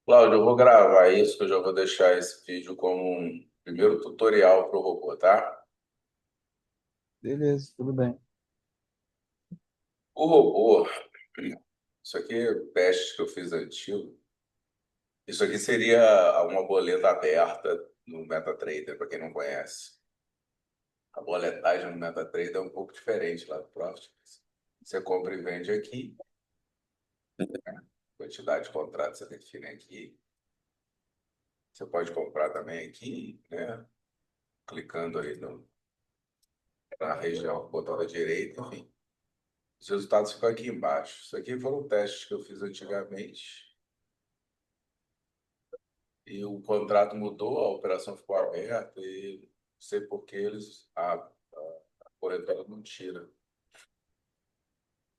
Cláudio, eu vou gravar isso, que eu já vou deixar esse vídeo como um primeiro tutorial para o robô, tá? Beleza, tudo bem. O robô, isso aqui é testes que eu fiz antigo. Isso aqui seria uma boleta aberta no MetaTrader, para quem não conhece. A boletagem no MetaTrader é um pouco diferente lá do Profit. Você compra e vende aqui, quantidade de contratos você define aqui. Você pode comprar também aqui, né? Clicando aí na região, botão da direita, enfim. Os resultados ficam aqui embaixo. Isso aqui foram testes que eu fiz antigamente e o contrato mudou, a operação ficou aberta e não sei por que a corretora não tira.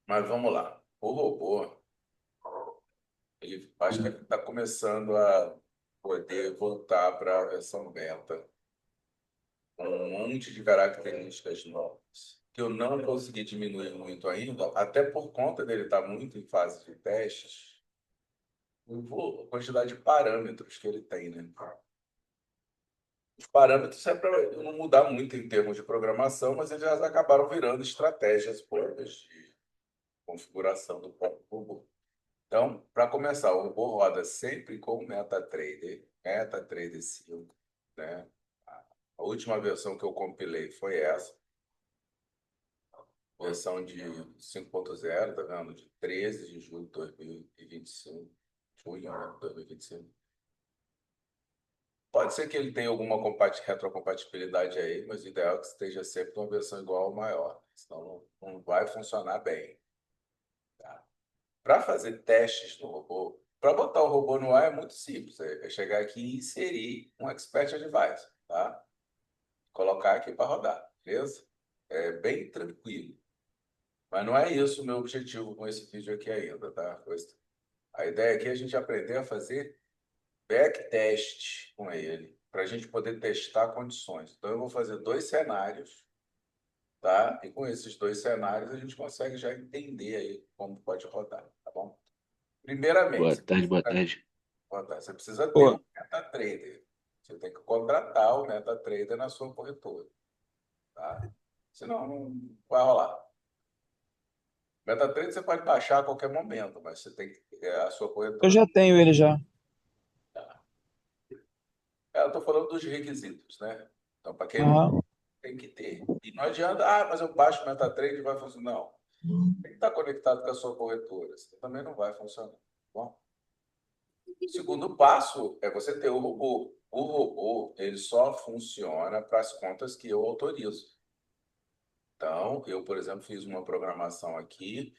Mas vamos lá. O robô, ele acho que ele está começando a poder voltar para a versão beta com um monte de características novas que eu não consegui diminuir muito ainda, até por conta dele estar muito em fase de testes, a quantidade de parâmetros que ele tem, né? Os parâmetros é para não mudar muito em termos de programação, mas eles já acabaram virando estratégias próprias de configuração do próprio robô. Então, para começar, o robô roda sempre com o MetaTrader, MetaTrader 5, né? A última versão que eu compilei foi essa, versão de 5.0, tá vendo? De 13 de julho de 2025, junho, né? 2025. Pode ser que ele tenha alguma retrocompatibilidade aí, mas o ideal é que esteja sempre uma versão igual ou maior, senão não vai funcionar bem. Tá? Para fazer testes no robô, para botar o robô no ar é muito simples. É chegar aqui e inserir um Expert Advisor, tá? Colocar aqui para rodar, beleza? É bem tranquilo. Mas não é isso o meu objetivo com esse vídeo aqui ainda, tá? A ideia aqui é a gente aprender a fazer backtest com ele, para a gente poder testar condições. Então, eu vou fazer dois cenários, tá? E com esses dois cenários, a gente consegue já entender aí como pode rodar, tá bom? Boa Primeiramente, tarde, boa tarde. você precisa ter Pô, um MetaTrader. Você tem que contratar o MetaTrader na sua corretora, tá? Senão, não vai rolar. MetaTrader você pode baixar a qualquer momento, mas você tem que, a sua eu corretora. já tenho ele já. Eu estou falando dos requisitos, né? Então, para quem não Aham. tem que ter. E não adianta, mas eu baixo o MetaTrader e vai funcionar. Não. Tem que estar conectado com a sua corretora. Senão também não vai funcionar. Tá bom, o segundo passo é você ter o robô. O robô, ele só funciona para as contas que eu autorizo. Então, eu, por exemplo, fiz uma programação aqui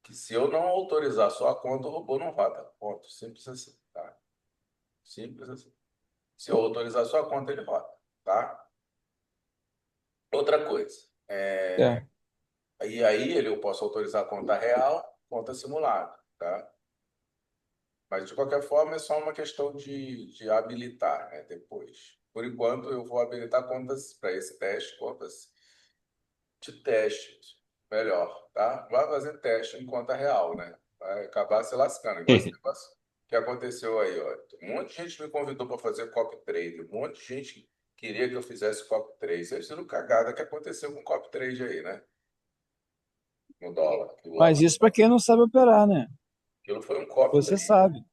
que se eu não autorizar só a conta, o robô não roda. Ponto. Simples assim, tá? Simples assim. Se eu autorizar só a conta, ele roda, tá? Outra coisa. É. Aí eu posso autorizar a conta real, conta simulada, tá? Mas, de qualquer forma, é só uma questão de habilitar, né, depois. Por enquanto, eu vou habilitar contas para esse teste, contas de teste, melhor, tá? Vai fazer teste em conta real, né? Vai acabar se lascando, igual esse negócio que aconteceu aí, ó. Um monte de gente me convidou para fazer copy trade, um monte de gente queria que eu fizesse copy trade. Vocês viram cagada que aconteceu com copy trade aí, né? No dólar. Mas isso para quem não sabe operar, né? Aquilo foi um copy Você trade. sabe.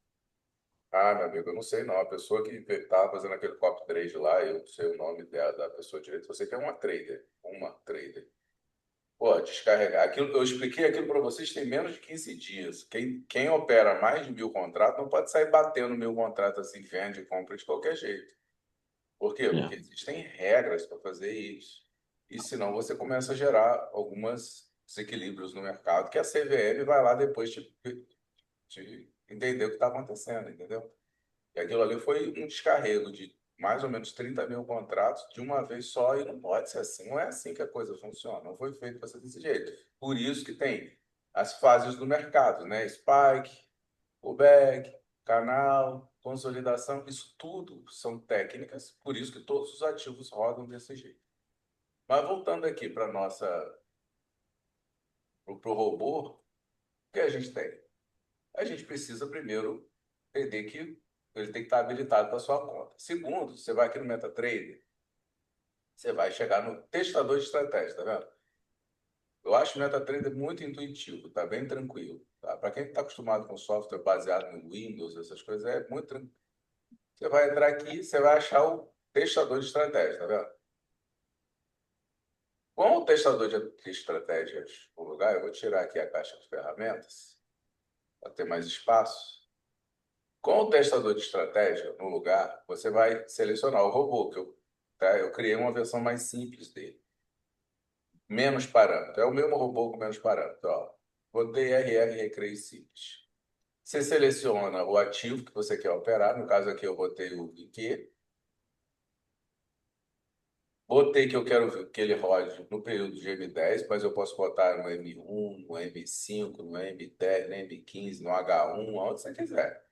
Ah, meu amigo, eu não sei não. A pessoa que estava fazendo aquele copy trade lá, eu não sei o nome dela, da pessoa direito. Eu sei que é uma trader. Uma trader. Pô, descarregar. Aquilo, eu expliquei aquilo para vocês tem menos de 15 dias. Quem opera mais de 1.000 contratos não pode sair batendo 1.000 contratos assim, vende e compra de qualquer jeito. Por quê? É. Porque existem regras para fazer isso. E senão você começa a gerar alguns desequilíbrios no mercado, que a CVM vai lá depois te entender o que está acontecendo, entendeu? E aquilo ali foi um descarrego de mais ou menos 30.000 contratos de uma vez só, e não pode ser assim. Não é assim que a coisa funciona. Não foi feito para ser desse jeito. Por isso que tem as fases do mercado, né? Spike, pullback, canal, consolidação. Isso tudo são técnicas, por isso que todos os ativos rodam desse jeito. Mas voltando aqui para o robô, o que a gente tem? A gente precisa primeiro entender que ele tem que estar habilitado para sua conta. Segundo, você vai aqui no MetaTrader, você vai chegar no testador de estratégia, tá vendo? Eu acho o MetaTrader muito intuitivo, tá bem tranquilo. Tá? Para quem está acostumado com software baseado no Windows, essas coisas, é muito tranquilo. Você vai entrar aqui, você vai achar o testador de estratégia, tá vendo? Com o testador de estratégias no lugar, eu vou tirar aqui a caixa de ferramentas para ter mais espaço. Com o testador de estratégia no lugar, você vai selecionar o robô, eu criei uma versão mais simples dele. Menos parâmetro. É o mesmo robô com menos parâmetro. Ó. Botei RR Recreio Simples. Você seleciona o ativo que você quer operar. No caso aqui eu botei o IQ. Botei que eu quero que ele rode no período de M10, mas eu posso botar no M1, no M5, no M10, no M15, no H1, onde você quiser,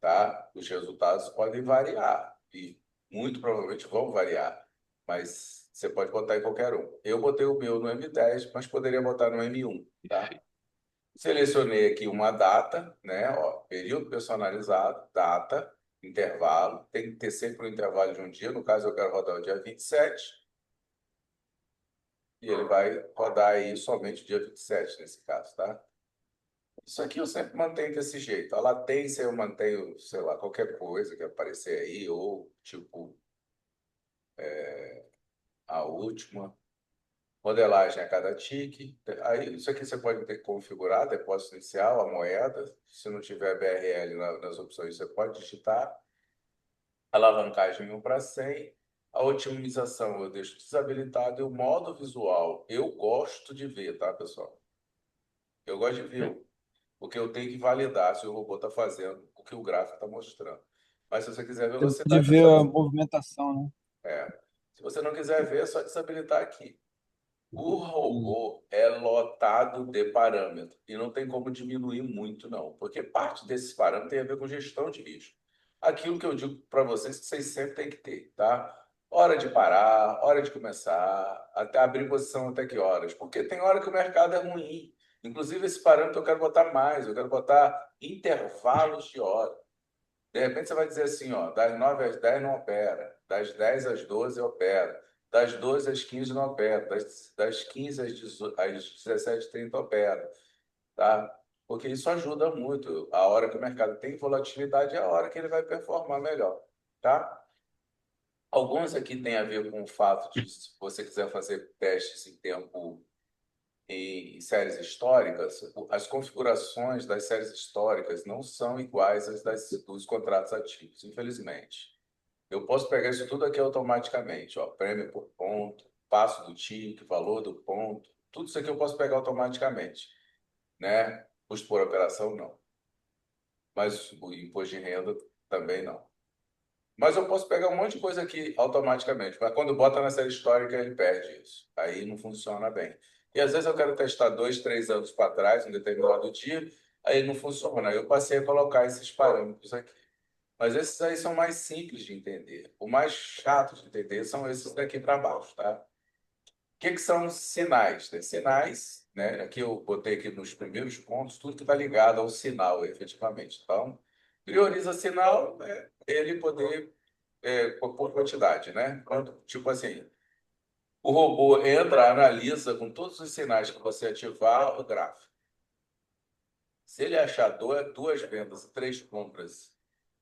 tá? Os resultados podem variar e muito provavelmente vão variar, mas você pode botar em qualquer um. Eu botei o meu no M10, mas poderia botar no M1, tá? Selecionei aqui uma data, né? Ó, período personalizado, data, intervalo. Tem que ter sempre um intervalo de um dia. No caso, eu quero rodar o dia 27 e ele vai rodar aí somente o dia 27 nesse caso, tá? Isso aqui eu sempre mantenho desse jeito. A latência eu mantenho, sei lá, qualquer coisa que aparecer aí, ou tipo a última. Modelagem a cada tique. Aí, isso aqui você pode ter que configurar, depósito inicial, a moeda. Se não tiver BRL nas opções, você pode digitar. Alavancagem 1 para 100. A otimização eu deixo desabilitado. E o modo visual, eu gosto de ver, tá, pessoal? Eu gosto de ver, porque eu tenho que validar se o robô está fazendo o que o gráfico está mostrando. Mas se você quiser ver, Você você pode dá ver a desabilitar. movimentação, né? É. Se você não quiser ver, é só desabilitar aqui. O Hum. robô é lotado de parâmetros e não tem como diminuir muito, não, porque parte desses parâmetros tem a ver com gestão de risco. Aquilo que eu digo para vocês que vocês sempre têm que ter, tá? Hora de parar, hora de começar, até abrir posição até que horas, porque tem hora que o mercado é ruim. Inclusive, esse parâmetro eu quero botar mais, eu quero botar intervalos de hora. De repente você vai dizer assim, ó, das 9 às 10 não opera, das 10 às 12 opera, das 12 às 15 não opera, das 15 às 17h30 opera, tá? Porque isso ajuda muito. A hora que o mercado tem volatilidade é a hora que ele vai performar melhor, tá? Alguns aqui têm a ver com o fato de, se você quiser fazer testes em tempo em séries históricas, as configurações das séries históricas não são iguais às dos contratos ativos, infelizmente. Eu posso pegar isso tudo aqui automaticamente, ó, prêmio por ponto, passo do TIC, valor do ponto, tudo isso aqui eu posso pegar automaticamente, né? Custo por operação, não. Mas o imposto de renda também não. Mas eu posso pegar um monte de coisa aqui automaticamente, mas quando bota na série histórica ele perde isso. Aí não funciona bem. E às vezes eu quero testar 2, 3 anos para trás, um determinado dia, aí não funciona. Aí eu passei a colocar esses parâmetros aqui. Mas esses aí são mais simples de entender. O mais chato de entender são esses daqui para baixo, tá? O que que são sinais, né? Sinais, né? Aqui eu botei aqui nos primeiros pontos tudo que está ligado ao sinal, efetivamente. Então, prioriza sinal, né? Ele poder por quantidade, né? Tipo assim, o robô entra, analisa com todos os sinais que você ativar o gráfico. Se ele achar duas vendas, três compras,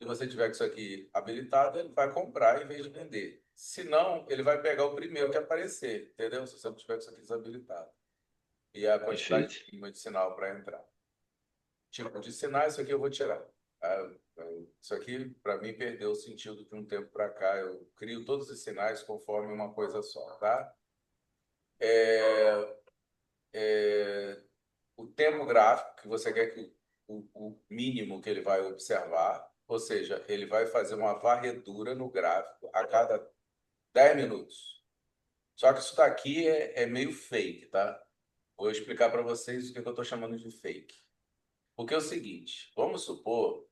e você tiver com isso aqui habilitado, ele vai comprar em vez de vender. Se não, ele vai pegar o primeiro que aparecer, entendeu? Se você não tiver com isso aqui desabilitado. E a quantidade Perfeito. mínima de sinal para entrar. Tipo de sinais, isso aqui eu vou tirar. Ah, isso aqui, para mim, perdeu o sentido de um tempo para cá. Eu crio todos os sinais conforme uma coisa só, tá? É, é, o tempo gráfico que você quer que o mínimo que ele vai observar, ou seja, ele vai fazer uma varredura no gráfico a cada 10 minutos. Só que isso daqui é meio fake, tá? Vou explicar para vocês o que eu estou chamando de fake. Porque é o seguinte, vamos supor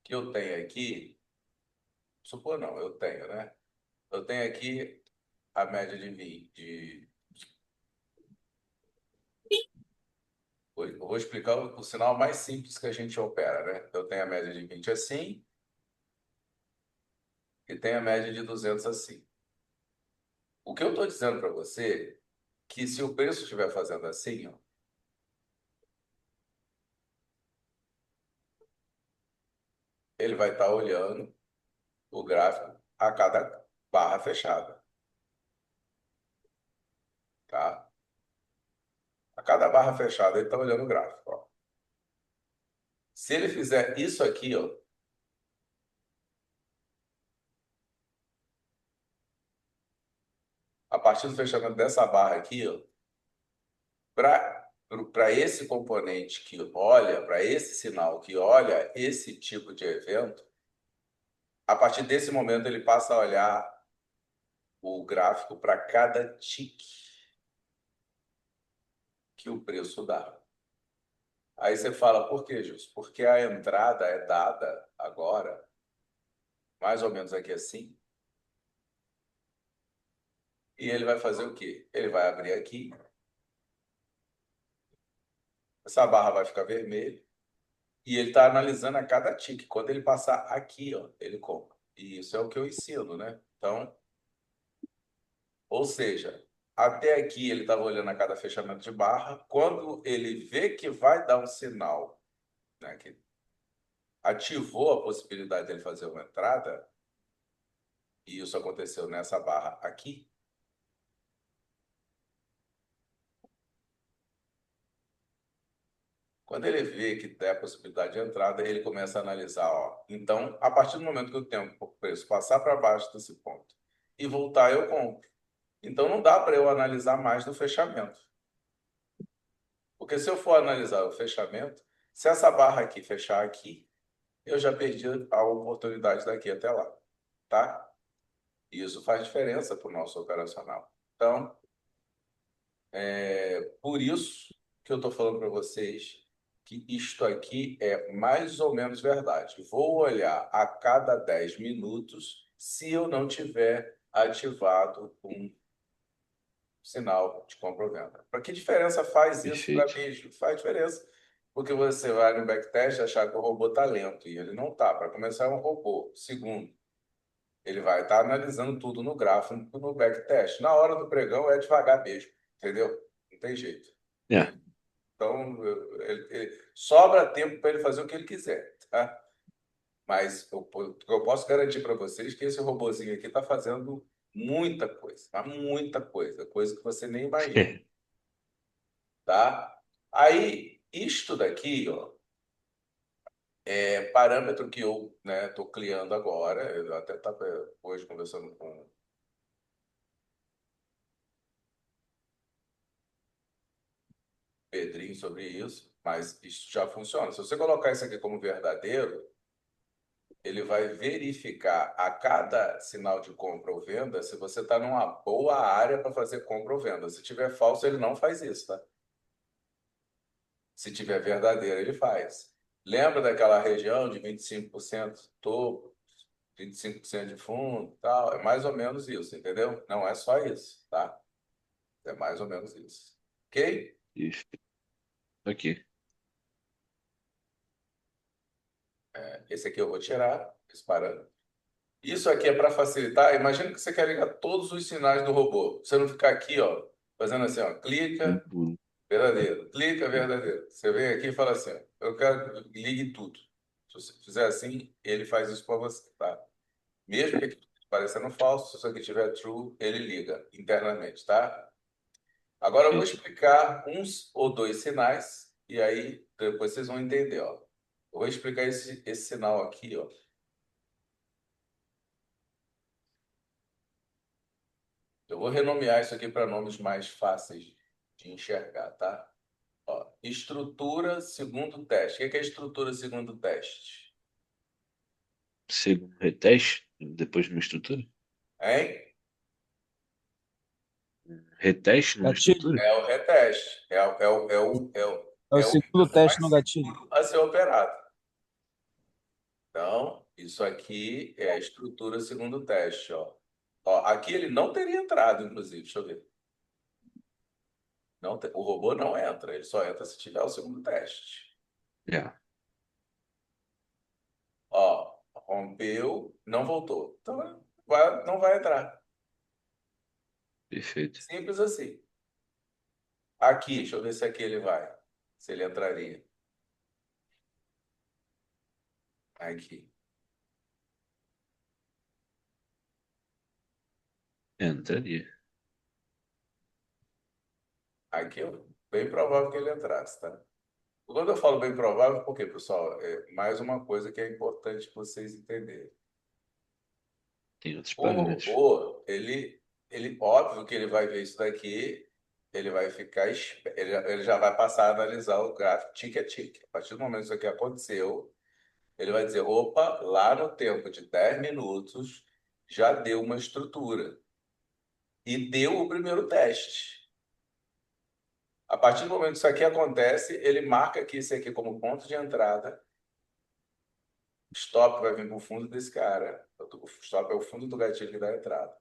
que eu tenho aqui, supor não, eu tenho, né? Eu tenho aqui a média eu vou explicar o sinal mais simples que a gente opera, né? Eu tenho a média de 20 assim, e tem a média de 200 assim. O que eu estou dizendo para você é que se o preço estiver fazendo assim, ó, ele vai estar olhando o gráfico a cada barra fechada, tá? A cada barra fechada ele está olhando o gráfico, ó. Se ele fizer isso aqui, ó, a partir do fechamento dessa barra aqui, ó, para esse componente que olha, para esse sinal que olha esse tipo de evento, a partir desse momento ele passa a olhar o gráfico para cada tique que o preço dá. Aí você fala, por quê, Jus? Porque a entrada é dada agora, mais ou menos aqui assim, e ele vai fazer o quê? Ele vai abrir aqui, essa barra vai ficar vermelha, e ele está analisando a cada tique. Quando ele passar aqui, ó, ele compra. E isso é o que eu ensino, né? Então, ou seja, até aqui ele estava olhando a cada fechamento de barra. Quando ele vê que vai dar um sinal, né, que ativou a possibilidade dele fazer uma entrada, e isso aconteceu nessa barra aqui, quando ele vê que tem a possibilidade de entrada, ele começa a analisar, ó. Então, a partir do momento que eu tenho o preço passar para baixo desse ponto e voltar, eu compro. Então, não dá para eu analisar mais no fechamento. Porque se eu for analisar o fechamento, se essa barra aqui fechar aqui, eu já perdi a oportunidade daqui até lá, tá? E isso faz diferença para o nosso operacional. Então, é por isso que eu estou falando para vocês que isto aqui é mais ou menos verdade. Vou olhar a cada 10 minutos se eu não tiver ativado um sinal de compra ou venda. Para que diferença faz isso para Perfeito. mim? Faz diferença. Porque você vai no backtest achar que o robô está lento e ele não está. Para começar, é um robô. Segundo, ele vai estar analisando tudo no gráfico, no backtest. Na hora do pregão é devagar mesmo, entendeu? Não tem jeito. É. Então, sobra tempo para ele fazer o que ele quiser, tá? Mas eu posso garantir para vocês que esse robozinho aqui está fazendo muita coisa, tá? Muita coisa, coisa que você nem imagina, tá? Aí, isto daqui, ó, é parâmetro que eu, né, estou criando agora. Eu até estava hoje conversando com o Pedrinho sobre isso, mas isso já funciona. Se você colocar isso aqui como verdadeiro, ele vai verificar a cada sinal de compra ou venda se você está numa boa área para fazer compra ou venda. Se tiver falso, ele não faz isso, tá? Se tiver verdadeiro, ele faz. Lembra daquela região de 25% topo, 25% de fundo, tal? É mais ou menos isso, entendeu? Não é só isso, tá? É mais ou menos isso. Ok? Isso. Aqui. Esse aqui eu vou tirar, esse parâmetro. Isso aqui é para facilitar. Imagina que você quer ligar todos os sinais do robô. Você não ficar aqui, ó, fazendo assim, ó, clica, Tudo. verdadeiro, clica, verdadeiro. Você vem aqui e fala assim, ó, eu quero que ligue tudo. Se você fizer assim, ele faz isso para você, tá? Mesmo que aqui parecendo falso, se isso aqui tiver true, ele liga internamente, tá? Agora eu vou Perfeito. explicar uns ou dois sinais e aí depois vocês vão entender, ó. Eu vou explicar esse sinal aqui, ó. Eu vou renomear isso aqui para nomes mais fáceis de enxergar, tá? Ó, estrutura segundo teste. O que é estrutura segundo teste? Segundo reteste, depois de uma estrutura. Hein? Reteste numa Gatilho. estrutura? É o reteste. É o É o segundo evento teste mais no gatilho. seguro a ser operado. Então, isso aqui é a estrutura segundo teste, ó. Ó, aqui ele não teria entrado, inclusive. Deixa eu ver. Não, o robô não entra, ele só entra se tiver o segundo teste. É. Ó, rompeu, não voltou. Então, não vai entrar. Perfeito. Simples assim. Aqui, deixa eu ver se aqui ele vai. Se ele entraria. Aqui. Entraria. Aqui é bem provável que ele entrasse, tá? Quando eu falo bem provável, por quê, pessoal? É mais uma coisa que é importante vocês entenderem. Tem outros parâmetros. Óbvio que ele vai ver isso daqui, ele vai ficar, ele já vai passar a analisar o gráfico tique a tique. A partir do momento que isso aqui aconteceu, ele vai dizer, opa, lá no tempo de 10 minutos já deu uma estrutura. E deu o primeiro teste. A partir do momento que isso aqui acontece, ele marca aqui isso aqui como ponto de entrada. Stop vai vir para o fundo desse cara. O stop é o fundo do gatilho que dá a entrada.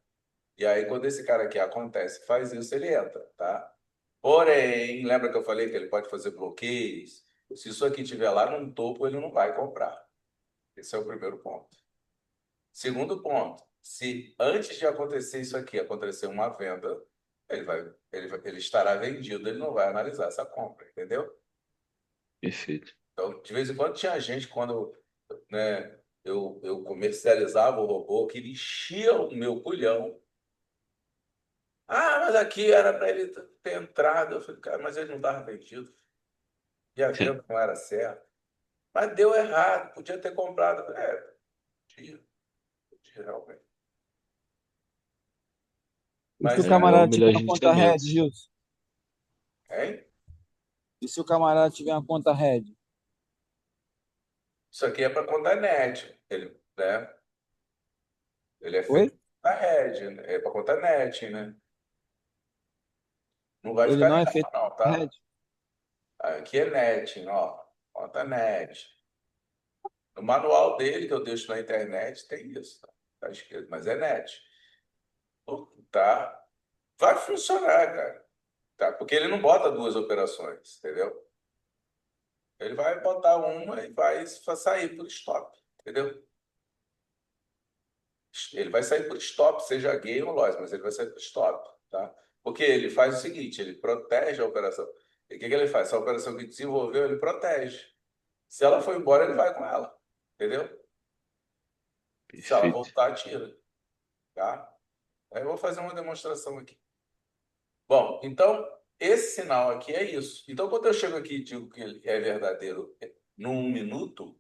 E aí, quando esse cara aqui acontece, faz isso, ele entra, tá? Porém, lembra que eu falei que ele pode fazer bloqueios? Se isso aqui estiver lá no topo, ele não vai comprar. Esse é o primeiro ponto. Segundo ponto, se antes de acontecer isso aqui, acontecer uma venda, ele estará vendido, ele não vai analisar essa compra, entendeu? Perfeito. Então, de vez em quando tinha gente, quando, né, eu comercializava o robô, que ele enchia o meu culhão. Ah, mas aqui era para ele ter entrado. Eu falei, cara, mas ele não estava vendido. E a venda não era certa. Mas deu errado, podia ter comprado. Podia realmente. E se o Mas, É o camarada tiver melhor uma conta red, gerenciamento. Gilson? hein? E se o camarada tiver uma conta red? Isso aqui é para conta net. Ele, né? Ele é Oi? feito na rede, né? É para conta net, né? Não vai Ele ficar não é legal, feito não, com tá? red? Aqui é net, ó. Conta net. No manual dele que eu deixo na internet tem isso. Tá escrito, mas é net. Tá? Vai funcionar, cara. Tá? Porque ele não bota duas operações, entendeu? Ele vai botar uma e vai sair por stop, entendeu? Ele vai sair por stop, seja gay ou loss, mas ele vai sair por stop, tá? Porque ele faz o seguinte, ele protege a operação. E o que que ele faz? Essa operação que desenvolveu, ele protege. Se ela for embora, ele vai com ela, entendeu? Se ela Perfeito. voltar, tira, tá? Aí eu vou fazer uma demonstração aqui. Bom, então, esse sinal aqui é isso. Então, quando eu chego aqui e digo que ele é verdadeiro num minuto,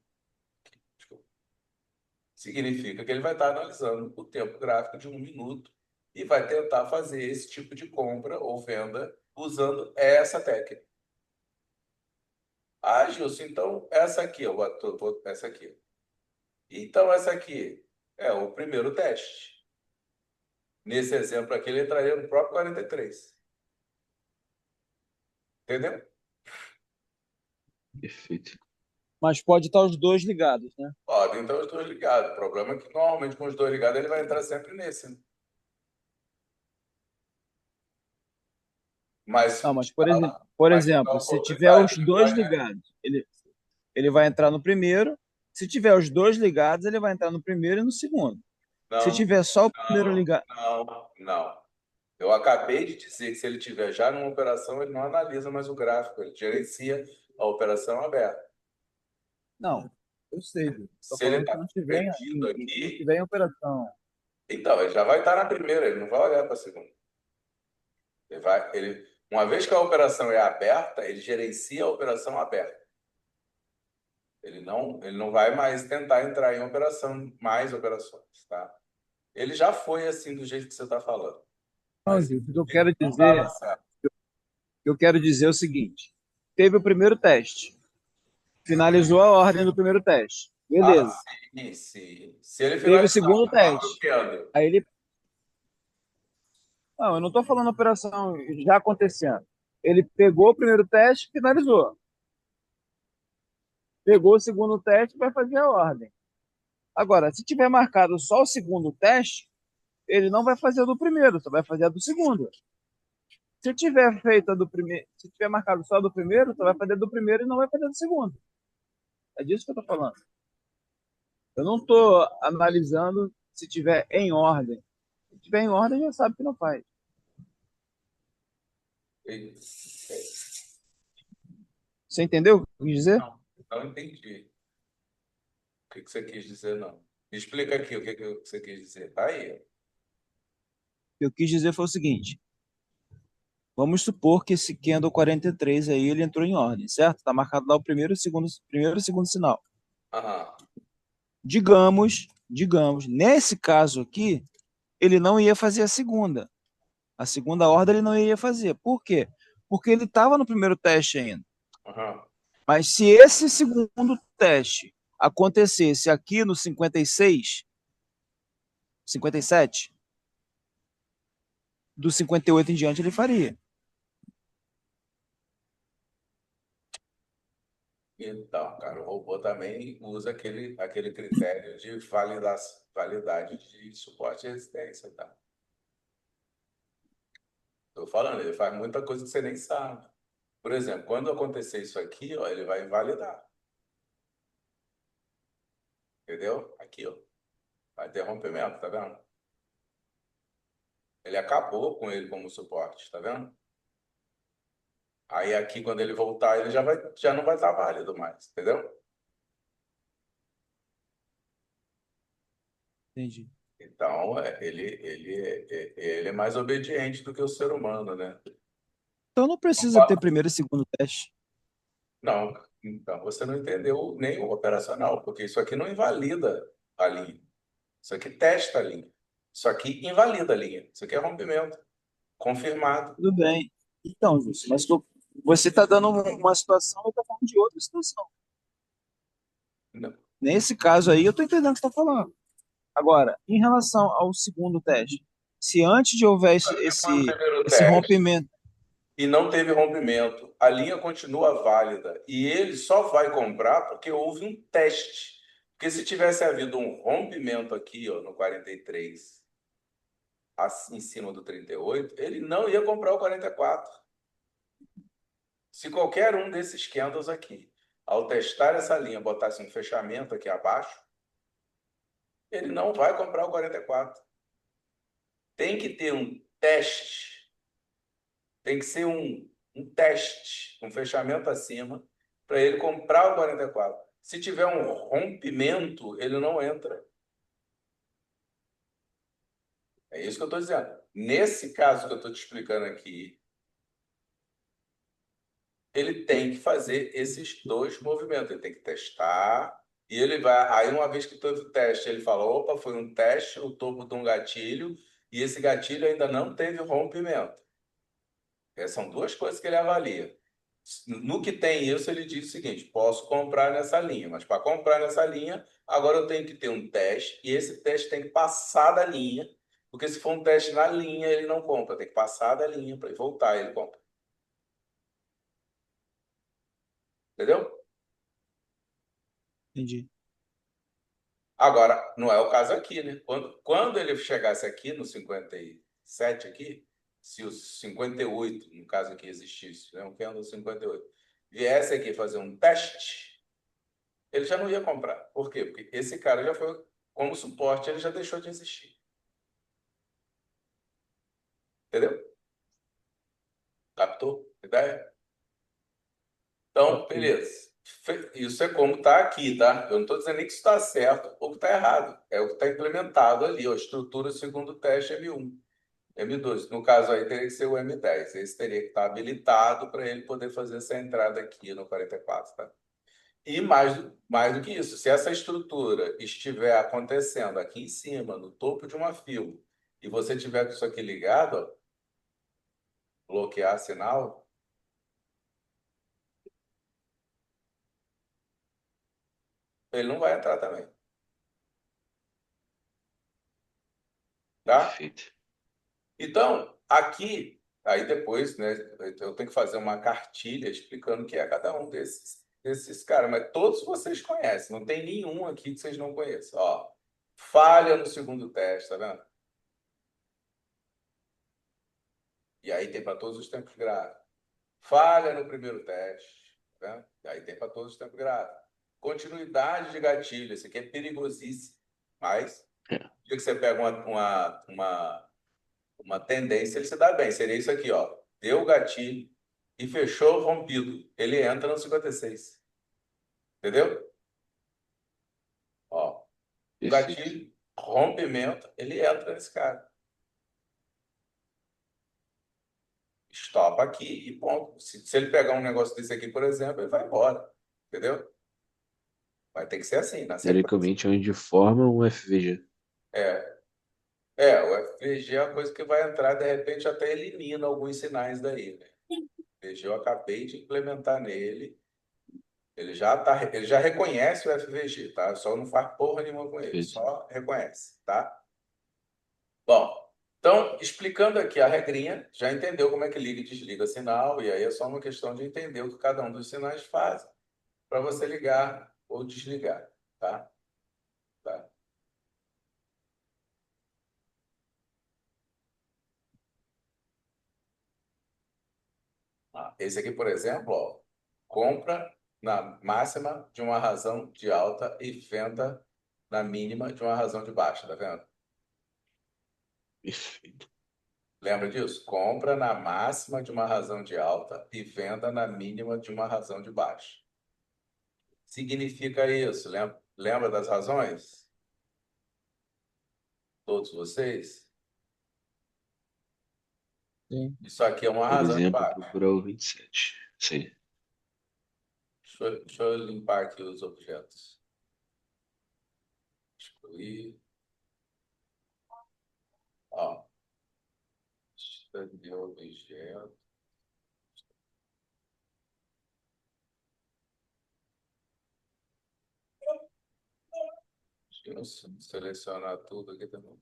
significa que ele vai estar analisando o tempo gráfico de um minuto e vai tentar fazer esse tipo de compra ou venda usando essa técnica. Ah, Gilson, então essa aqui, essa aqui. Então, essa aqui é o primeiro teste. Nesse exemplo aqui, ele entraria no próprio 43. Entendeu? Perfeito. Mas pode estar os dois ligados, né? Podem então os dois ligados. O problema é que normalmente com os dois ligados ele vai entrar sempre nesse, né? Mas Não, mas por vai te dar exemplo, se tiver oportunidade. os Ele dois vai, ligados, ele vai entrar no primeiro. Se tiver os dois ligados, ele vai entrar no primeiro e no segundo. Se não, tiver só o primeiro não, ligado. não. Eu acabei de dizer que se ele tiver já numa operação, ele não analisa mais o gráfico, ele gerencia a operação aberta. Não, eu sei. Estou Se ele falando que está não tiver vendido não aqui, tiver em operação. então ele já vai estar na primeira, ele não vai olhar para a segunda. Uma vez que a operação é aberta, ele gerencia a operação aberta. Ele não vai mais tentar entrar em operação, mais operações, tá? Ele já foi assim do jeito que você está falando, Não, mas Gil, o que eu ele quero não estava dizer, certo. é o seguinte: teve o primeiro teste, finalizou a ordem do primeiro teste, Ah, beleza. sim, sim. Se ele Teve o finalizar segundo com quatro teste, quedas, aí ele, não, eu não estou falando operação já acontecendo. Ele pegou o primeiro teste, finalizou. Pegou o segundo teste, vai fazer a ordem. Agora, se tiver marcado só o segundo teste, ele não vai fazer o do primeiro, só vai fazer a do segundo. Se tiver feito a do primeiro, se tiver marcado só do primeiro, só vai fazer do primeiro e não vai fazer do segundo. É disso que eu tô falando. Eu não estou analisando se tiver em ordem. Se tiver em ordem, já sabe que não faz. E- Você entendeu o que eu quis dizer? Não, não entendi. O que que você quis dizer, não? Me explica aqui o que que você quis dizer. Tá aí. O que eu quis dizer foi o seguinte: vamos supor que esse Candle 43 aí ele entrou em ordem, certo? Está marcado lá o primeiro e segundo sinal. Aham, Digamos, nesse caso aqui, ele não ia fazer a segunda. A segunda ordem ele não ia fazer. Por quê? Porque ele estava no primeiro teste ainda. aham. Mas se esse segundo teste acontecesse aqui no 56, 57, do 58 em diante ele faria. Então, cara, o robô também usa aquele critério de validade de suporte e resistência, tá? Tô falando, ele faz muita coisa que você nem sabe. Por exemplo, quando acontecer isso aqui, ó, ele vai invalidar, entendeu? Aqui, ó, vai ter rompimento, tá vendo? Ele acabou com ele como suporte, tá vendo? Aí aqui, quando ele voltar, ele já não vai estar válido mais, entendeu? Entendi. Então, ele é mais obediente do que o ser humano, né? Então não precisa ter primeiro e segundo teste. Não, então você não entendeu nem o operacional, porque isso aqui não invalida a linha. Isso aqui testa a linha. Isso aqui invalida a linha. Isso aqui é rompimento. Confirmado. Tudo bem. Então, Júlio, você está dando uma situação e eu estou falando de outra situação. Não. Nesse caso aí, eu estou entendendo o que você está falando. Agora, em relação ao segundo teste, se antes de houver Você foi o primeiro esse teste rompimento, e não teve rompimento. A linha continua válida. E ele só vai comprar porque houve um teste. Porque se tivesse havido um rompimento aqui, ó, no 43, em cima do 38, ele não ia comprar o 44. Se qualquer um desses candles aqui, ao testar essa linha, botasse um fechamento aqui abaixo, ele não vai comprar o 44. Tem que ter um teste, tem que ser um teste, um fechamento acima, para ele comprar o 44. Se tiver um rompimento, ele não entra. É isso que eu estou dizendo. Nesse caso que eu estou te explicando aqui, ele tem que fazer esses dois movimentos. Ele tem que testar e ele vai. Aí, uma vez que teve o teste, ele fala: opa, foi um teste, o topo de um gatilho, e esse gatilho ainda não teve rompimento. Essas são duas coisas que ele avalia. No que tem isso, ele diz o seguinte: posso comprar nessa linha, mas para comprar nessa linha, agora eu tenho que ter um teste, e esse teste tem que passar da linha, porque se for um teste na linha, ele não compra, tem que passar da linha para voltar, ele compra. Entendeu? entendi. Agora, não é o caso aqui, né? Quando ele chegasse aqui no 57 aqui, se os 58 no caso aqui existisse, né? O candle 58 viesse aqui fazer um teste, ele já não ia comprar. Por quê? Porque esse cara já foi como suporte, ele já deixou de existir. Entendeu? Captou? A ideia? Então, Captei. beleza. Isso é como está aqui, tá? Eu não estou dizendo nem que isso está certo ou que está errado. É o que está implementado ali, ó, a estrutura segundo o teste M1. M2, no caso aí teria que ser o M10. Esse teria que estar habilitado para ele poder fazer essa entrada aqui no 44, tá? E mais do que isso, se essa estrutura estiver acontecendo aqui em cima, no topo de uma fila, e você tiver com isso aqui ligado, ó, bloquear sinal, ele não vai entrar também, tá? Perfeito. Então, aqui, aí depois, né, eu tenho que fazer uma cartilha explicando o que é cada um desses caras, mas todos vocês conhecem, não tem nenhum aqui que vocês não conheçam. Ó, falha no segundo teste, tá vendo? E aí tem para todos os tempos gráficos. Falha no primeiro teste, tá vendo? E aí tem para todos os tempos gráficos. continuidade de gatilho. Isso aqui é perigosíssimo. Mas, É. no dia que você pega uma tendência, ele se dá bem. Seria isso aqui, ó. Deu o gatilho e fechou o rompido. Ele entra no 56. Entendeu? Ó, um Perfeito. gatilho, rompimento, ele entra nesse cara. Estopa aqui e ponto. Se ele pegar um negócio desse aqui, por exemplo, ele vai embora. Entendeu? Vai ter que ser assim, na sequência. Teoricamente, onde forma um FVG. É, o FVG é uma coisa que vai entrar, de repente, até elimina alguns sinais daí, né? O FVG eu acabei de implementar nele. Ele já reconhece o FVG, tá? Só não faz porra nenhuma com ele, Perfeito. só reconhece, tá? Bom, então, explicando aqui a regrinha, já entendeu como é que liga e desliga sinal, e aí é só uma questão de entender o que cada um dos sinais faz para você ligar ou desligar, tá? Tá. Esse aqui, por exemplo, ó, compra na máxima de uma razão de alta e venda na mínima de uma razão de baixa, tá vendo? Perfeito. Lembra disso? Compra na máxima de uma razão de alta e venda na mínima de uma razão de baixa. Significa isso? Lembra das razões? Todos vocês? Sim. Isso aqui é uma Por razão de exemplo, baixa. procurar o 27. Sim. Deixa eu limpar aqui os objetos. Excluir. Ó, de objeto. Deixa eu selecionar tudo aqui também.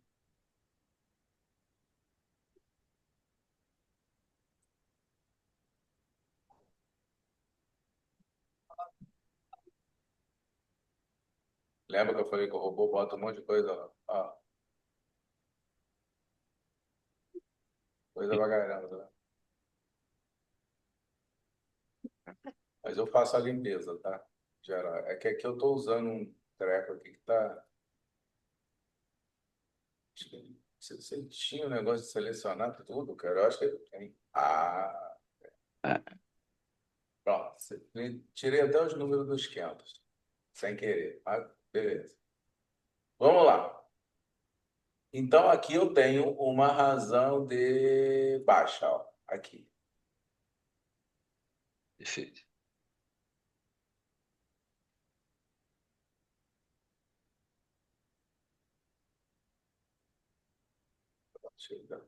Lembra que eu falei que o robô bota um monte de coisa lá? Ó, coisa pra caramba, né? Mas eu faço a limpeza, tá? Geral. É que aqui eu tô usando um treco aqui que tá. Você tinha o negócio de selecionar tudo, cara? Eu acho que tem. Ah, Pronto. Tirei até os números dos 500, sem querer. Mas beleza. Vamos lá. Então aqui eu tenho uma razão de baixa, ó. Aqui. perfeito.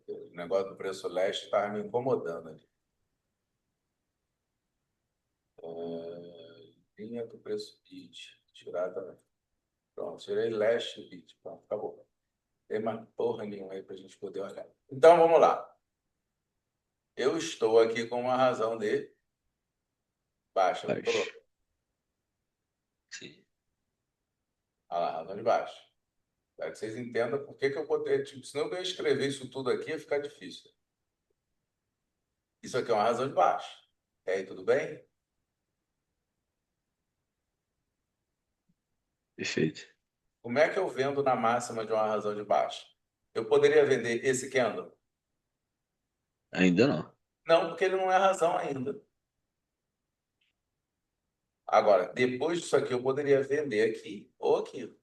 O negócio do preço leste estava me incomodando ali. Linha do preço bit. Tirar também. Pronto, tirei leste bit. Pronto, acabou. Tem mais porra nenhuma aí para a gente poder olhar. Então vamos lá. Eu estou aqui com uma razão de baixa, não Baixo. estou? Sim. Olha lá, razão de baixa. Para que vocês entendam por que que eu botei. Tipo, senão eu ia escrever isso tudo aqui ia ficar difícil. Isso aqui é uma razão de baixa. E aí, tudo bem? Perfeito. Como é que eu vendo na máxima de uma razão de baixa? Eu poderia vender esse candle? Ainda não. Não, porque ele não é razão ainda. Agora, depois disso aqui, eu poderia vender aqui ou aqui.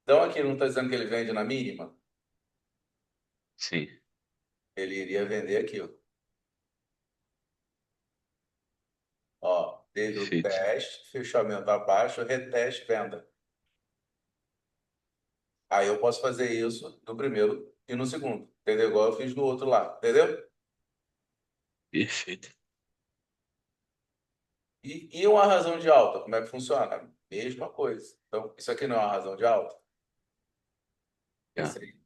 Então, aqui não está dizendo que ele vende na mínima? Sim. Ele iria vender aqui, ó. Ó, teve o Perfeito. teste, fechamento abaixo, reteste, venda. Aí eu posso fazer isso no primeiro e no segundo. Entendeu? Igual eu fiz no outro lá. Entendeu? Perfeito. E uma razão de alta, como é que funciona? Mesma coisa. Então, isso aqui não é uma razão de alta? É. Esse aí.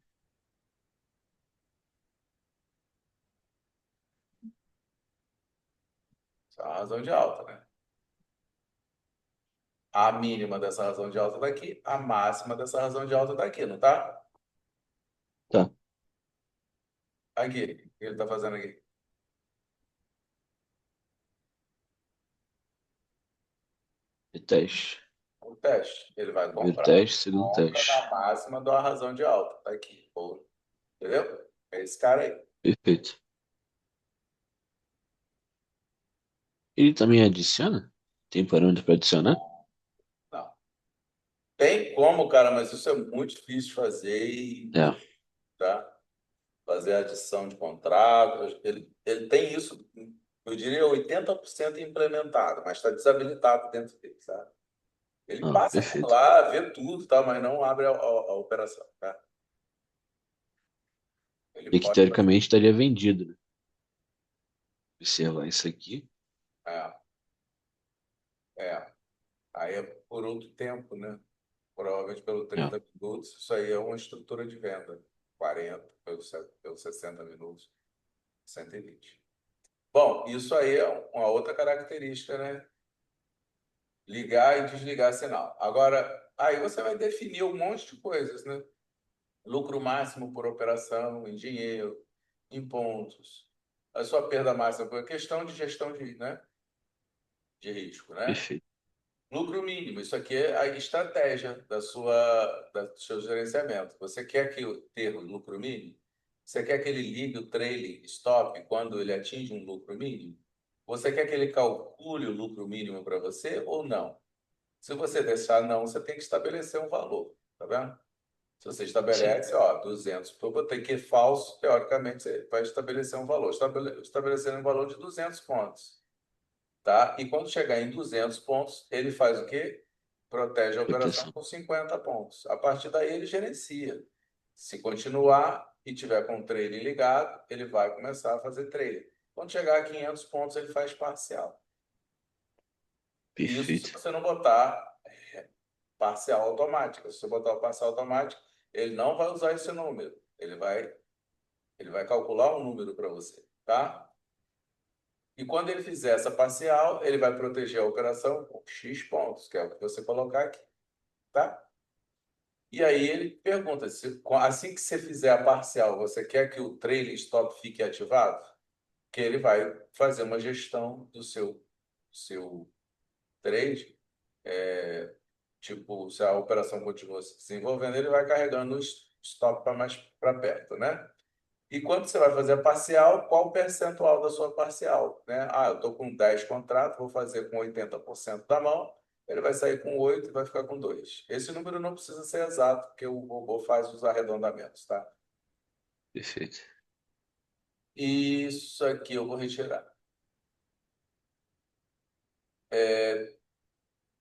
Isso é uma razão de alta, né? A mínima dessa razão de alta daqui, a máxima dessa razão de alta daqui, não tá? Tá. Aqui, o que ele tá fazendo aqui? teste. O teste. Ele vai Primeiro comprar. teste, segundo Compra teste. na máxima de uma razão de alta. Tá aqui. Pô. Entendeu? É esse cara aí. Perfeito. Ele também adiciona? Tem parâmetro para adicionar? Não. Tem como, cara, mas isso é muito difícil de fazer e, É. tá? Fazer a adição de contratos. Ele tem isso, eu diria, 80% implementado, mas está desabilitado dentro dele, sabe? Ele Ah, passa por perfeito. lá, vê tudo, tá? Mas não abre a operação, tá? Ele E que pode fazer. teoricamente estaria vendido, né? Observar isso aqui. É, é. Aí é por outro tempo, né? Provavelmente pelo É. 30 minutos, isso aí é uma estrutura de venda. 40 pelos 60 minutos, 120. Bom, isso aí é uma outra característica, né? Ligar e desligar sinal. Agora, aí você vai definir um monte de coisas, né? Lucro máximo por operação, em dinheiro, em pontos. A sua perda máxima por questão de gestão de risco, né? Perfeito. Lucro mínimo, isso aqui é a estratégia do seu gerenciamento. Você quer ter um lucro mínimo? Você quer que ele ligue o trailing stop quando ele atinge um lucro mínimo? Você quer que ele calcule o lucro mínimo para você ou não? Se você deixar não, você tem que estabelecer um valor, tá vendo? Se você Sim. estabelece, ó, 200, para eu botar que é falso, teoricamente, você vai estabelecer um valor. Estabelecendo um valor de 200 pontos, tá? E quando chegar em 200 pontos, ele faz o quê? Protege a operação Proteção. com 50 pontos. A partir daí, ele gerencia. Se continuar e tiver com o trailing ligado, ele vai começar a fazer trailing. Quando chegar a 500 pontos, ele faz parcial. Isso se Perfeito. você não botar parcial automática. Se você botar o parcial automático, ele não vai usar esse número. Ele vai calcular um número para você, tá? E quando ele fizer essa parcial, ele vai proteger a operação com X pontos, que é o que você colocar aqui, tá? E aí ele pergunta, assim que você fizer a parcial, você quer que o trailing stop fique ativado? Que ele vai fazer uma gestão do seu trade, tipo, se a operação continua se desenvolvendo, ele vai carregando o stop para mais para perto, né? E quando você vai fazer a parcial, qual o percentual da sua parcial, né? Ah, eu estou com 10 contratos, vou fazer com 80% da mão, ele vai sair com 8 e vai ficar com 2. Esse número não precisa ser exato, porque o robô faz os arredondamentos, tá? Perfeito. Isso aqui eu vou retirar.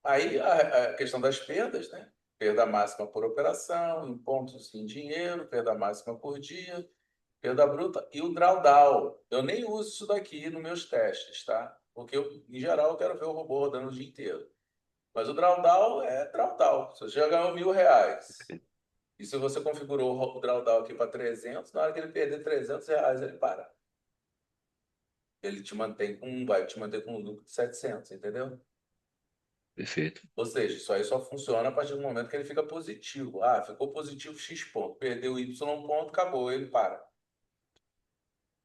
Aí a questão das perdas, né? Perda máxima por operação, em pontos em dinheiro, perda máxima por dia, perda bruta e o drawdown. Eu nem uso isso daqui nos meus testes, tá? Porque em geral eu quero ver o robô rodando o dia inteiro. Mas o drawdown é drawdown. Você já ganhou R$ 1.000. E se você configurou o drawdown aqui para 300, na hora que ele perder R$ 300, ele para. Ele vai te manter com um lucro de 700, entendeu? Perfeito. Ou seja, isso aí só funciona a partir do momento que ele fica positivo. Ah, ficou positivo X ponto, perdeu Y ponto, acabou, ele para.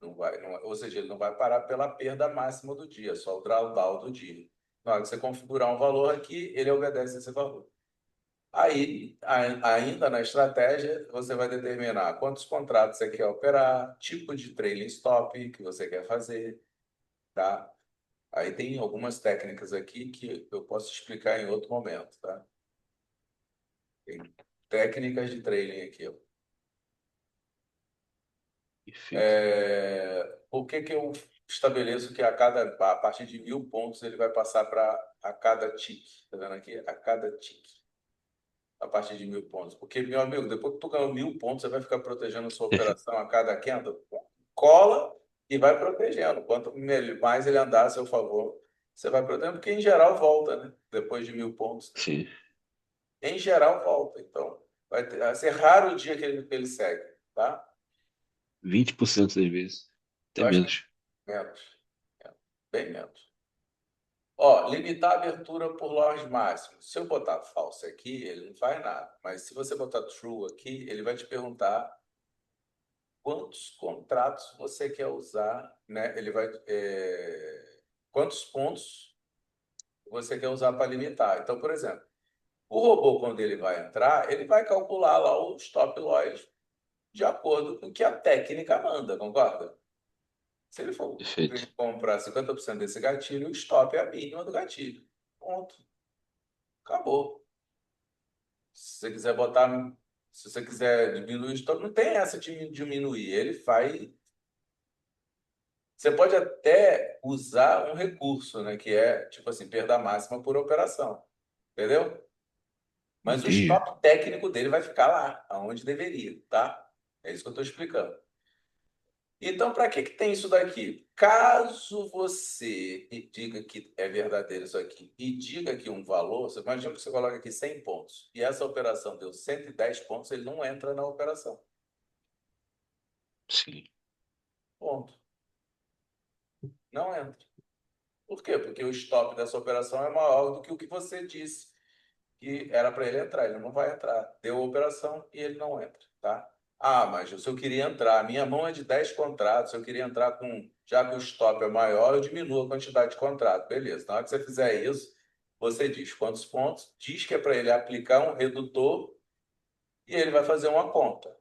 Não vai, ou seja, ele não vai parar pela perda máxima do dia, só o drawdown do dia. Na hora que você configurar um valor aqui, ele obedece esse valor. Aí, ainda na estratégia, você vai determinar quantos contratos você quer operar, tipo de trailing stop que você quer fazer, tá? Aí tem algumas técnicas aqui que eu posso explicar em outro momento, tá? Tem técnicas de trailing aqui, ó. Perfeito. Por que que eu estabeleço que a partir de 1.000 pontos ele vai passar para a cada tique? Tá vendo aqui? A cada tique. A partir de 1.000 pontos. Porque, meu amigo, depois que tu ganhou 1.000 pontos, você vai ficar protegendo a sua operação a cada candle. Cola e vai protegendo. Quanto mais ele andar a seu favor, você vai protegendo, porque em geral volta, né? Depois de 1.000 pontos. Sim. Em geral volta. Então, vai ser raro o dia que ele segue, tá? 20% das vezes. Até Eu acho que menos. menos. Bem menos. Ó, limitar a abertura por lojas máximas. Se eu botar falso aqui, ele não faz nada. Mas se você botar true aqui, ele vai te perguntar quantos contratos você quer usar, né? Ele vai, quantos pontos você quer usar para limitar. Então, por exemplo, o robô, quando ele vai entrar, ele vai calcular lá o stop loss de acordo com o que a técnica manda, concorda? Se ele for Perfeito. comprar 50% desse gatilho, o stop é a mínima do gatilho. Ponto. Acabou. Se você quiser botar, se você quiser diminuir o stop, não tem essa de diminuir. Ele vai. Você pode até usar um recurso, né? Que é, tipo assim, perda máxima por operação. Entendeu? Mas o Entendi. stop técnico dele vai ficar lá, aonde deveria, tá? É isso que eu estou explicando. Então, para que que tem isso daqui? Caso você diga que é verdadeiro isso aqui e diga aqui um valor, você imagina que você coloca aqui 100 pontos e essa operação deu 110 pontos, ele não entra na operação. Sim. Ponto. Não entra. Por quê? Porque o stop dessa operação é maior do que o que você disse que era para ele entrar. Ele não vai entrar. Deu a operação e ele não entra, tá? Ah, mas se eu queria entrar, minha mão é de 10 contratos, se eu queria entrar com, já que o stop é maior, eu diminuo a quantidade de contrato. Beleza. Na hora que você fizer isso, você diz quantos pontos, diz que é para ele aplicar um redutor e ele vai fazer uma conta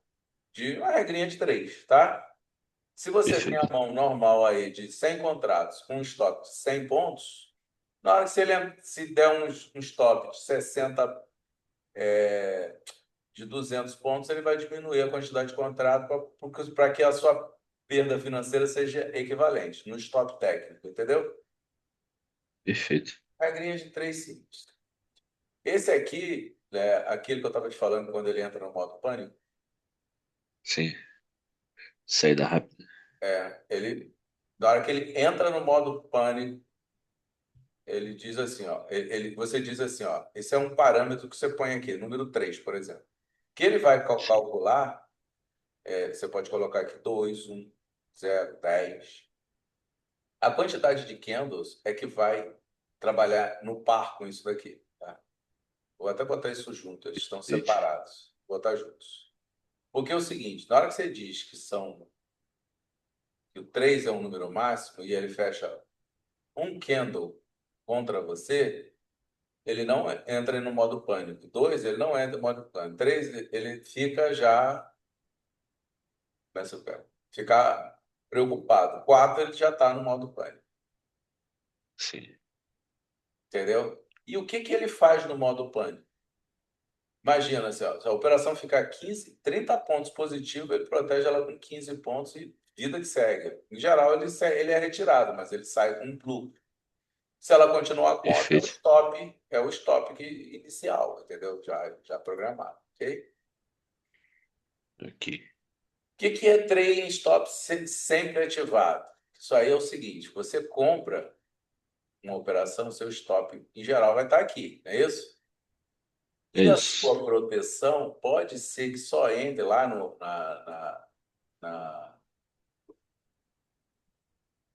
de uma regrinha de 3, tá? Se você tem a Perfeito. mão normal aí de 100 contratos com um stop de 100 pontos, na hora que se der um stop de 60 de 200 pontos, ele vai diminuir a quantidade de contrato para que a sua perda financeira seja equivalente no stop técnico, entendeu? Perfeito. Regrinha de 3 simples. Esse aqui, aquele que eu estava te falando quando ele entra no modo pânico, Sim. Saída rápida. na hora que ele entra no modo pânico, ele diz assim, ó, você diz assim, ó, esse é um parâmetro que você põe aqui, número 3, por exemplo, que ele vai Sim. calcular, você pode colocar aqui 2, 1, 0, 10. A quantidade de candles é que vai trabalhar no par com isso daqui, tá? Vou até botar isso junto, eles estão Perfeito. separados. Vou botar juntos. Porque é o seguinte, na hora que você diz que o 3 é um número máximo e ele fecha um candle contra você, ele não entra no modo pânico. 2, ele não entra no modo pânico. 3, ele fica já, começa a ficar preocupado. 4, ele já está no modo pânico. Sim. Entendeu? E o que que ele faz no modo pânico? Imagina, assim, ó, se a operação ficar 15, 30 pontos positivos, ele protege ela com 15 pontos e vida que segue. Em geral, ele é retirado, mas ele sai com um lucro. Se ela continuar contra, Perfeito. é o stop inicial, entendeu? Já programado, ok? Aqui. O que que é trailing stop sempre ativado? Isso aí é o seguinte, você compra uma operação, seu stop, em geral, vai estar aqui, não é isso? É E a isso. sua proteção pode ser que só entre lá na-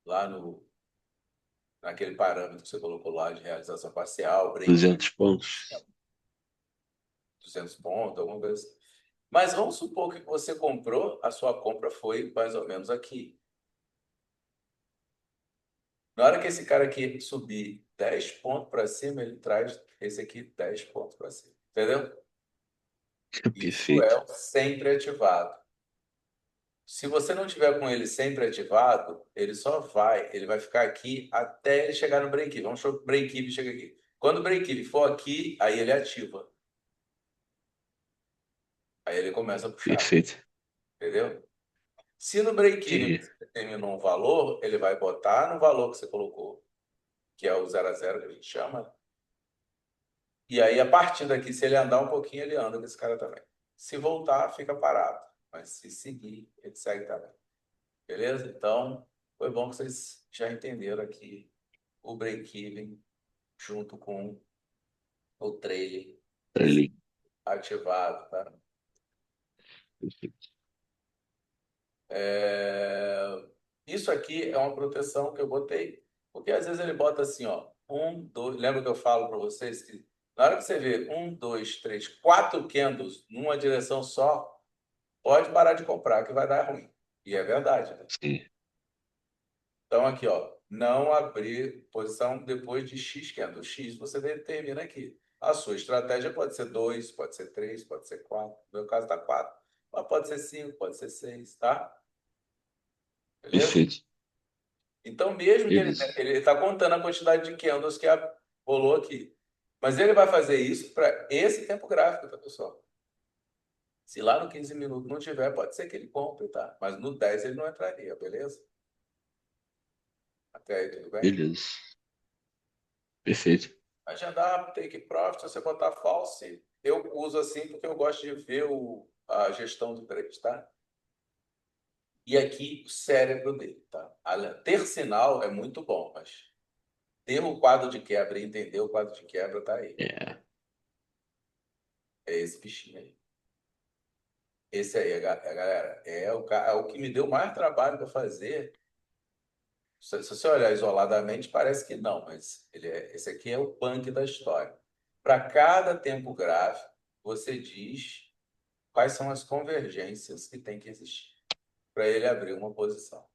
lá no, naquele parâmetro que você colocou lá de realização parcial, break 200 pontos. 200 pontos, alguma coisa assim. Mas vamos supor que você comprou, a sua compra foi mais ou menos aqui. Na hora que esse cara aqui subir 10 pontos para cima, ele traz esse aqui 10 pontos para cima. Entendeu? Isso é Perfeito. o sempre ativado. Se você não tiver com ele sempre ativado, ele vai ficar aqui até ele chegar no break-even. Vamos supor que o break-even chega aqui. Quando o break-even for aqui, aí ele ativa. Aí ele começa a puxar, Perfeito. entendeu? Se no break-even Entendi. você determinou um valor, ele vai botar no valor que você colocou, que é o 0 a 0 que a gente chama. E aí, a partir daqui, se ele andar um pouquinho, ele anda com esse cara também. Se voltar, fica parado. Mas se seguir, ele segue também. Beleza? Então, foi bom que vocês já entenderam aqui o break-even junto com o trailing Ali. ativado, tá? Perfeito. Isso aqui é uma proteção que eu botei, porque às vezes ele bota assim, ó, um, dois, lembra que eu falo para vocês que na hora que você vê um, dois, três, quatro candles numa direção só, pode parar de comprar que vai dar ruim. E é verdade, né? Sim. Então aqui, ó, não abrir posição depois de X candle. X você determina aqui. A sua estratégia pode ser 2, pode ser 3, pode ser 4. No meu caso está 4. Mas pode ser 5, pode ser 6, tá? Beleza? Perfeito. Então, mesmo que Beleza. ele está contando a quantidade de candles que rolou aqui. Mas ele vai fazer isso para esse tempo gráfico, tá, pessoal? Se lá no 15 minutos não tiver, pode ser que ele compre, tá? Mas no 10 ele não entraria, beleza? Até aí, tudo bem? Beleza. Perfeito. Agendar, take profit, se você botar false, eu uso assim porque eu gosto de ver a gestão do trade, tá? E aqui o cérebro dele, tá? Ter sinal é muito bom, mas ter o quadro de quebra e entender o quadro de quebra tá aí. É. É esse bichinho aí. Esse aí, galera, é o que me deu mais trabalho para fazer. Se você olhar isoladamente, parece que não, mas esse aqui é o punk da história. Para cada tempo gráfico, você diz quais são as convergências que tem que existir para ele abrir uma posição.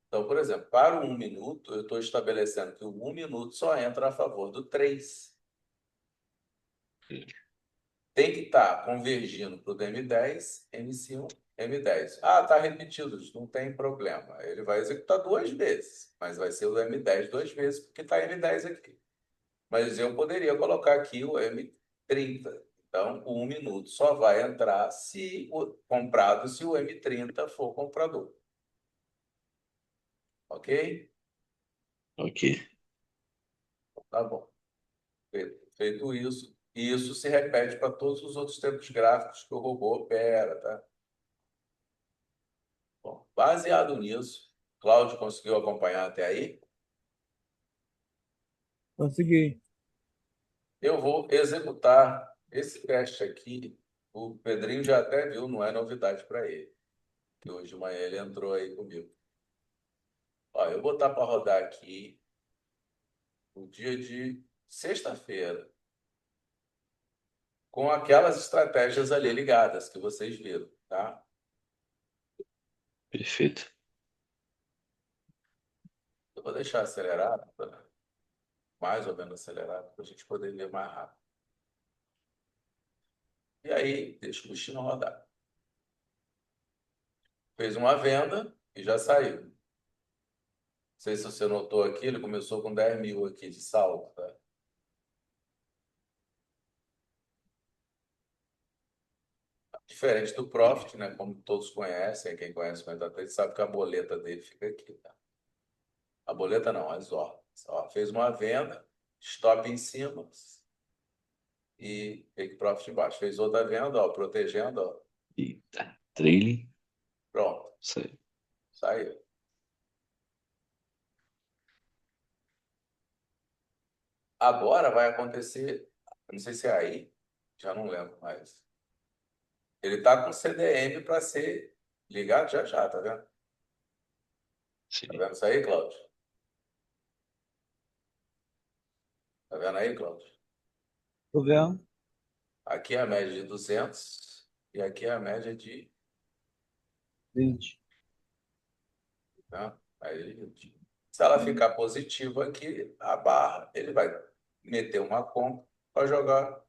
Então, por exemplo, para o 1 minuto, eu estou estabelecendo que o 1 minuto só entra a favor do 3. Tem que estar convergindo para o DM10, MC1, M10. Ah, está repetido, não tem problema. Ele vai executar 2 vezes, mas vai ser o M10 2 vezes, porque está M10 aqui. Mas eu poderia colocar aqui o M30. Então, o 1 minuto só vai entrar se comprado se o M30 for comprador. Ok? Ok. Tá bom. Feito isso, e isso se repete para todos os outros tempos gráficos que o robô opera, tá? Bom, baseado nisso, Cláudio conseguiu acompanhar até aí? Consegui. Eu vou executar esse teste aqui. O Pedrinho já até viu, não é novidade para ele, que hoje de manhã ele entrou aí comigo. Ó, eu vou botar para rodar aqui o dia de sexta-feira, com aquelas estratégias ali ligadas que vocês viram, tá? Perfeito. Eu vou deixar acelerado, mais ou menos acelerado, para a gente poder ver mais rápido. E aí, deixa o bichinho rodar. Fez uma venda e já saiu. Não sei se você notou aqui, ele começou com 10 mil aqui de saldo, tá? Diferente do Profit, né? Como todos conhecem, quem conhece o MetaTrader sabe que a boleta dele fica aqui, tá? A boleta não, as ordens. Ó, fez uma venda, stop em cima e take profit embaixo. Fez outra venda, ó, protegendo, ó. Eita. Trailing. Pronto, Saiu. saiu. Agora vai acontecer, não sei se é aí, já não lembro mais. Ele está com CDM para ser ligado já já, tá vendo? Tá Sim. vendo isso aí, Cláudio? Tá vendo aí, Cláudio? Tô vendo? Aqui é a média de 200 e aqui é a média de, 20. né? Aí, se ela ficar positiva aqui, a barra, ele vai meter uma compra para jogar,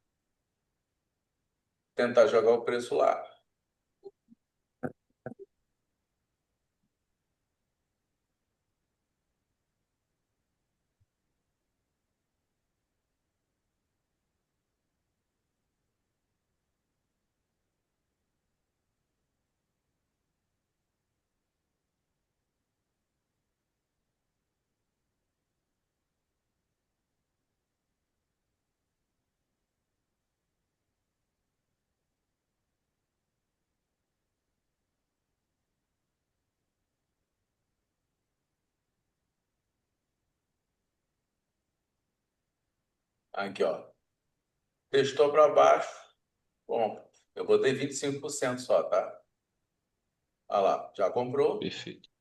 tentar jogar o preço lá. Aqui, ó. Testou para baixo, bom, eu botei 25% só, tá? Olha lá, já comprou. Perfeito.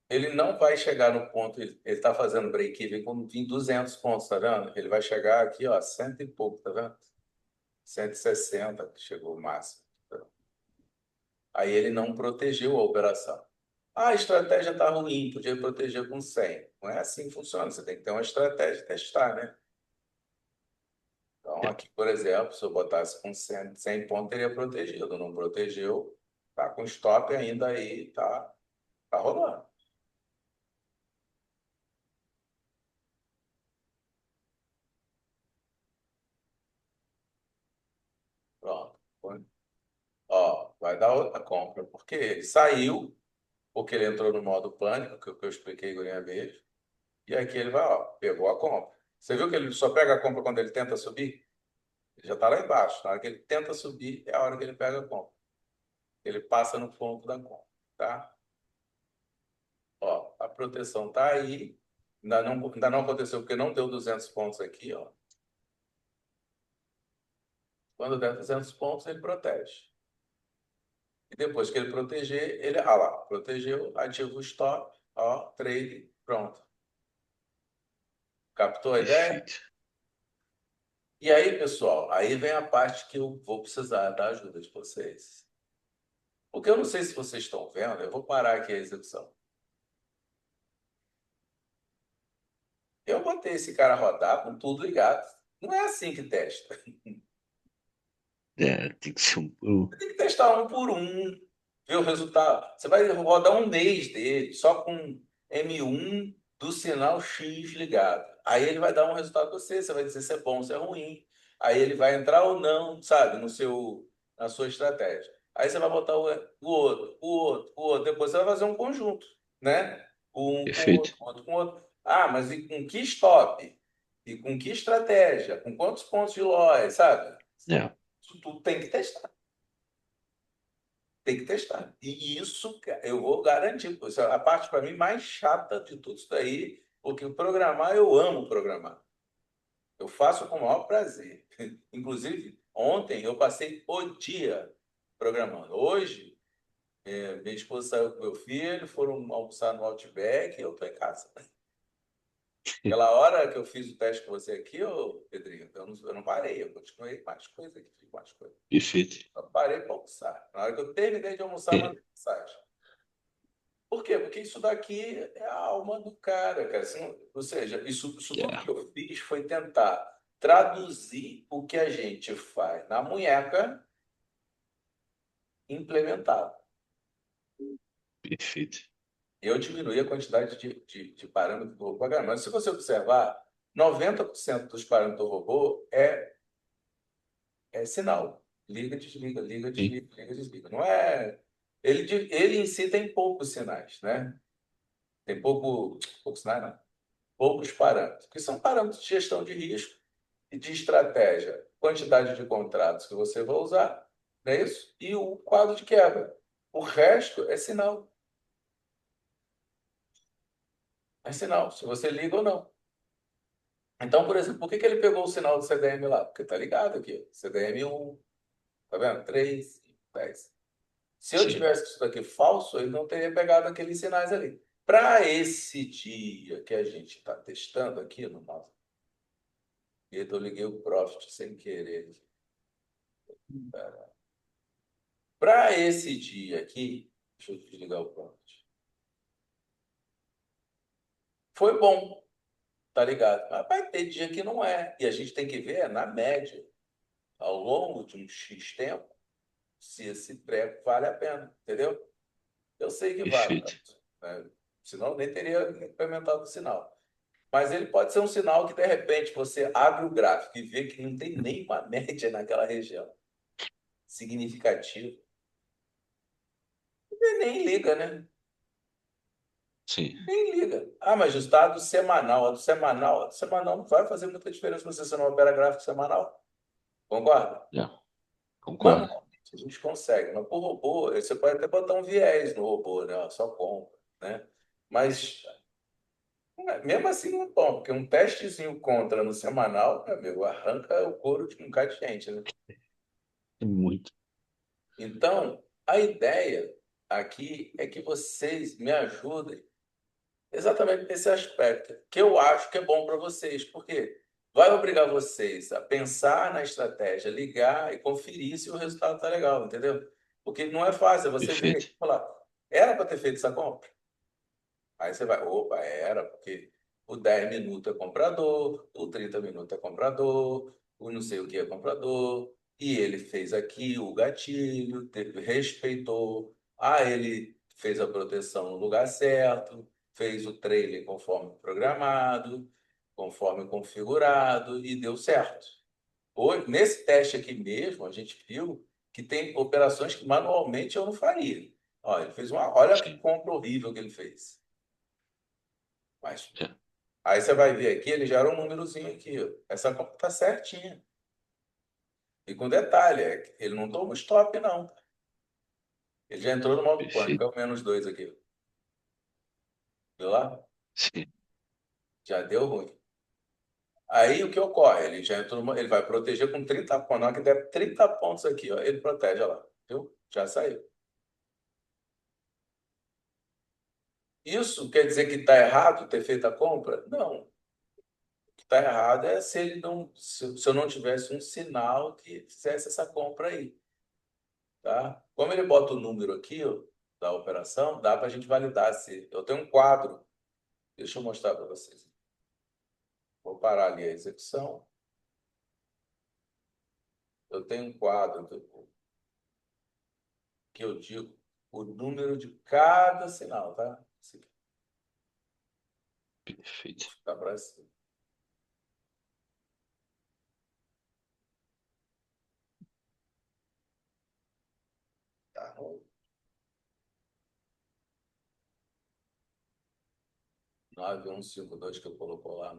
Ele não vai chegar no ponto, ele está fazendo break-even com 200 pontos, tá vendo? Ele vai chegar aqui, ó, cento e pouco, tá vendo? 160 que chegou o máximo. Tá vendo? Aí ele não protegeu a operação. Ah, a estratégia está ruim, podia proteger com 100. Não é assim que funciona. Você tem que ter uma estratégia e testar, né? Então, É, aqui, por exemplo, se eu botasse com 100 pontos, teria protegido. Não protegeu, tá com stop ainda aí, tá rolando. Pronto. Ó, vai dar outra compra. Porque ele saiu, porque ele entrou no modo pânico, que eu expliquei gurinha vez. E aqui ele vai, ó, pegou a compra. Você viu que ele só pega a compra quando ele tenta subir? Ele já está lá embaixo. Na hora que ele tenta subir, é a hora que ele pega a compra. Ele passa no ponto da compra, tá? Ó, a proteção tá aí. Ainda não aconteceu porque não deu 200 pontos aqui, ó. Quando der 200 pontos, ele protege. E depois que ele proteger, ele, ah lá, protegeu, ativa o stop, ó, trade, pronto. Captou a ideia? perfeito. E aí, pessoal, aí vem a parte que eu vou precisar da ajuda de vocês. Porque eu não sei se vocês estão vendo, eu vou parar aqui a execução. Eu botei esse cara rodar com tudo ligado. Não é assim que testa. É, tem que ser um. Tem que testar um por um, ver o resultado. Você vai rodar um mês dele só com M1 do sinal X ligado. Aí ele vai dar um resultado para você, você vai dizer se é bom, se é ruim. Aí ele vai entrar ou não, sabe, na sua estratégia. Aí você vai botar o outro, o outro, o outro. Depois você vai fazer um conjunto, né? Um com o Perfeito. outro, um outro com o outro. Ah, mas e com que stop? E com que estratégia? Com quantos pontos de loss, sabe? É, Isso tudo tem que testar. Tem que testar. E isso, cara, eu vou garantir. Isso é a parte, para mim, mais chata de tudo isso daí, porque programar, eu amo programar. Eu faço com o maior prazer. Inclusive, ontem eu passei o dia programando. Hoje, minha esposa saiu com meu filho, foram almoçar no Outback e eu estou em casa. Aquela hora que eu fiz o teste com você aqui, ô Pedrinho, eu não parei, eu continuei mais coisa aqui, fiz mais coisa. perfeito. Eu parei para almoçar. Na hora que eu terminei de almoçar, É, mandei mensagem. Por quê? Porque isso daqui é a alma do cara, cara. Ou seja, isso tudo é, que eu fiz foi tentar traduzir o que a gente faz na munheca implementado. perfeito. Eu diminuí a quantidade de parâmetros do robô. Mas se você observar, 90% dos parâmetros do robô é sinal. Liga, desliga, liga, Sim, desliga, liga, desliga. Não é. Ele em si tem poucos sinais, né? Tem poucos sinais, não. Poucos parâmetros, que são parâmetros de gestão de risco e de estratégia, quantidade de contratos que você vai usar, não é isso? E o quadro de quebra. O resto é sinal. É sinal, se você liga ou não. Então, por exemplo, por que ele pegou o sinal do CDM lá? Porque tá ligado aqui, CDM 1, tá vendo? 3, 10. Se eu sim. tivesse isso daqui falso, ele não teria pegado aqueles sinais ali. Para esse dia que a gente está testando aqui no nosso. Eu liguei o Profit sem querer. Para esse dia aqui, deixa eu desligar o Profit. Foi bom, tá ligado? Mas vai ter dia que não é. E a gente tem que ver na média, ao longo de um X tempo, se esse treco vale a pena, entendeu? Eu sei que vale, Perfeito. né? Senão eu nem teria implementado o sinal. Mas ele pode ser um sinal que, de repente, você abre o gráfico e vê que não tem nenhuma média naquela região significativa. E nem liga, né? Sim, Nem liga. Ah, mas o estado semanal, a do semanal não vai fazer muita diferença se você não opera gráfico semanal. Concorda? é, concordo. Manualmente a gente consegue, mas por robô, você pode até botar um viés no robô, né? Só compra, né? Mas mesmo assim não é bom, porque um testezinho contra no semanal, meu amigo, arranca o couro de um bocado de gente, né? É muito. Então, a ideia aqui é que vocês me ajudem exatamente nesse aspecto, que eu acho que é bom para vocês, porque vai obrigar vocês a pensar na estratégia, ligar e conferir se o resultado está legal, entendeu? Porque não é fácil, você vê, Perfeito. falar. Era para ter feito essa compra. Aí você vai, opa, era, porque o 10 minutos é comprador, o 30 minutos é comprador, o não sei o que é comprador, e ele fez aqui o gatilho, respeitou, ele fez a proteção no lugar certo, fez o trailer conforme programado, conforme configurado, e deu certo. Hoje, nesse teste aqui mesmo, a gente viu que tem operações que manualmente eu não faria. Olha, ele fez olha que Sim. compra horrível que ele fez. Mas É. aí você vai ver aqui, ele gera um númerozinho aqui, ó. Essa conta tá certinha. E com detalhe, ele não toma stop, não. Ele já entrou no modo pânico, Perfeito. é o -2 aqui. Viu lá? Sim. Já deu ruim. Aí o que ocorre? Ele já entrou, ele vai proteger com 30 pontos. Na hora que der 30 pontos aqui, ó, ele protege, olha lá. Viu? Já saiu. Isso quer dizer que está errado ter feito a compra? Não. O que está errado é se ele não, se eu não tivesse um sinal que fizesse essa compra aí. Tá? Como ele bota o número aqui, ó, da operação, dá para a gente validar se. Eu tenho um quadro, deixa eu mostrar para vocês. Vou parar ali a execução. Eu tenho um quadro que eu digo o número de cada sinal, tá? Esse aqui, Perfeito. tá para cima. Tá. 9152 que eu colocou lá.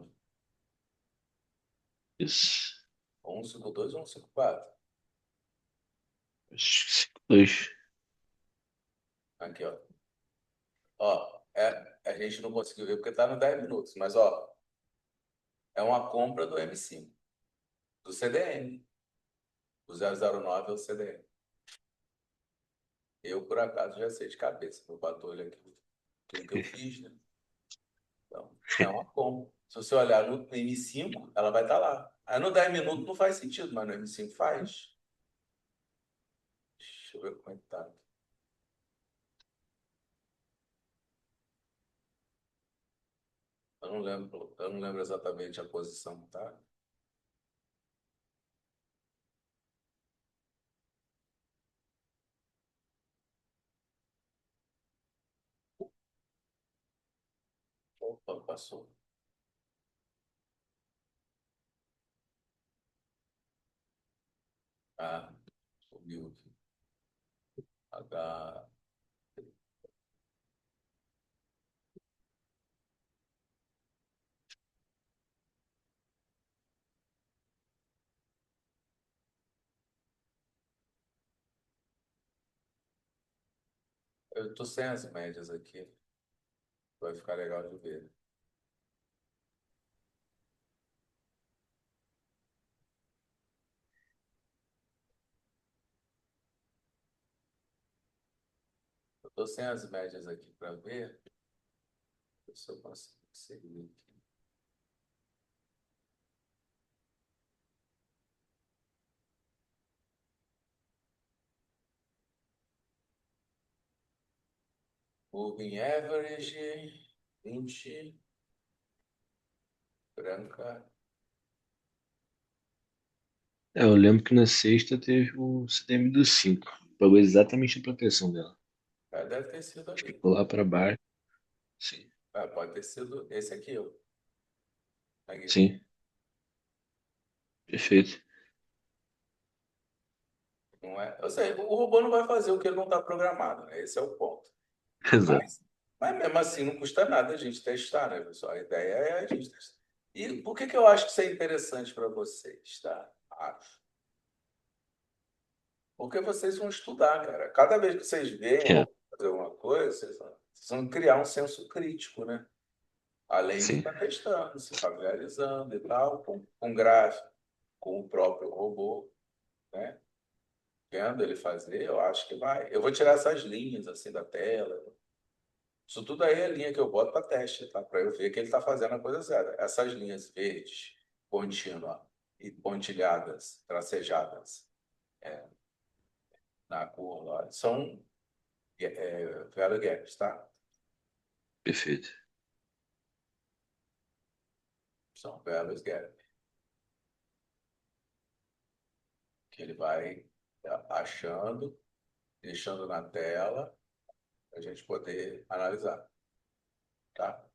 Isso. 152 ou 154? Acho que 5-2. Aqui, ó. Ó, a gente não conseguiu ver porque está no 10 minutos, mas ó, é uma compra do M5, do CDN. O 009 é o CDN. Eu, por acaso, já sei de cabeça. Meu patrulho aqui, tudo que eu fiz, né? Então, é uma compra. Se você olhar no M5, ela vai estar lá. Aí no 10 minutos não faz sentido, mas no M5 faz. Deixa eu ver como é que tá. Eu não lembro exatamente a posição, tá? Opa, passou. Ah, subiu aqui. H. Eu tô sem as médias aqui. Vai ficar legal de ver. Eu tô sem as médias aqui para ver. Se eu consigo seguir aqui. Moving average, 20, branca. Eu lembro que na sexta teve o CDM do 5. Pagou exatamente a proteção dela. Deve ter sido ali. Ficou lá para baixo. Sim. Pode ter sido esse aqui, ó. Aqui. Sim. Perfeito. Não é? Eu sei, o robô não vai fazer o que ele não está programado, né? Esse é o ponto. Exato. Mas mesmo assim não custa nada a gente testar, né, pessoal? A ideia é a gente testar. E por que que eu acho que isso é interessante para vocês, tá? Acho. Porque vocês vão estudar, cara. Cada vez que vocês veem É. fazer uma coisa, vocês vão criar um senso crítico, né? Além de Sim. estar testando, se familiarizando e tal, com gráfico, com o próprio robô, né? Vendo ele fazer, eu acho que vai. Eu vou tirar essas linhas assim da tela. Isso tudo aí é linha que eu boto para teste, tá? Para eu ver que ele está fazendo a coisa certa. Essas linhas verdes, contínua e pontilhadas, tracejadas na curva, são Value Gaps, tá? Perfeito. São Value Gaps. Que ele vai achando, deixando na tela, para a gente poder analisar, tá?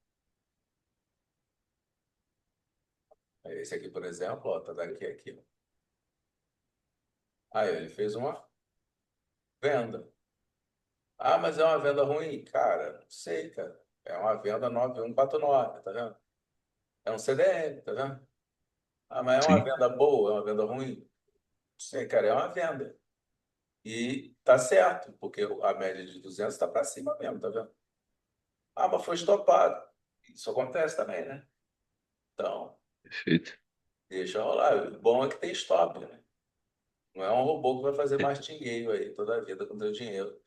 Esse aqui, por exemplo, ó, tá daqui a aqui. Aí ele fez uma venda. Ah, mas é uma venda ruim? Cara, não sei, cara. É uma venda 9149, tá vendo? É um CDM, tá vendo? Ah, mas é uma Sim, venda boa, é uma venda ruim? Não sei, cara, é uma venda. E tá certo, porque a média de 200 está para cima mesmo, tá vendo? Ah, mas foi estopado. Isso acontece também, né? Então, perfeito. deixa rolar. O bom é que tem stop, né? Não é um robô que vai fazer É, martingale aí toda a vida com teu dinheiro,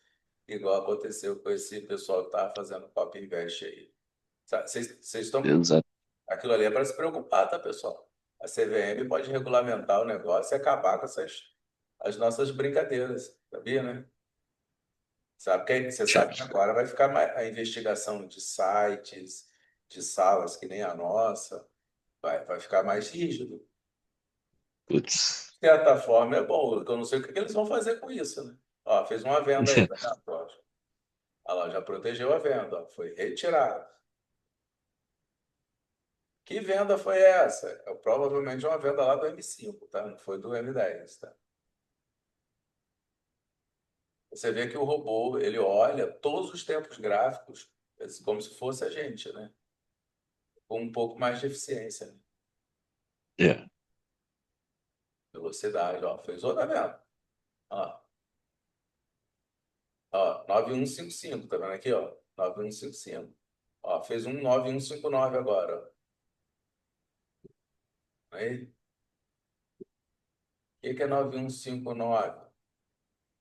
igual aconteceu com esse pessoal que tava fazendo copy invest aí. Vocês estão. exato. Aquilo ali é para se preocupar, tá, pessoal? A CVM pode regulamentar o negócio e acabar com as nossas brincadeiras, sabia, né? Você Já. sabe que agora vai ficar a investigação de sites, de salas que nem a nossa, vai ficar mais rígido. Putz. De certa forma é bom, eu não sei o que eles vão fazer com isso, né? Ó, fez uma venda aí, tá vendo? Ó, olha lá, já protegeu a venda, ó, foi retirado. Que venda foi essa? Provavelmente uma venda lá do M5, tá? Não foi do M10, tá? Você vê que o robô, ele olha todos os tempos gráficos como se fosse a gente, né? Com um pouco mais de eficiência, né? É, Velocidade, ó, fez outra venda. Ó, ó, 9155, tá vendo aqui, ó? 9155. Ó, fez um 9159 agora, ó. Aí, o que que é 9159?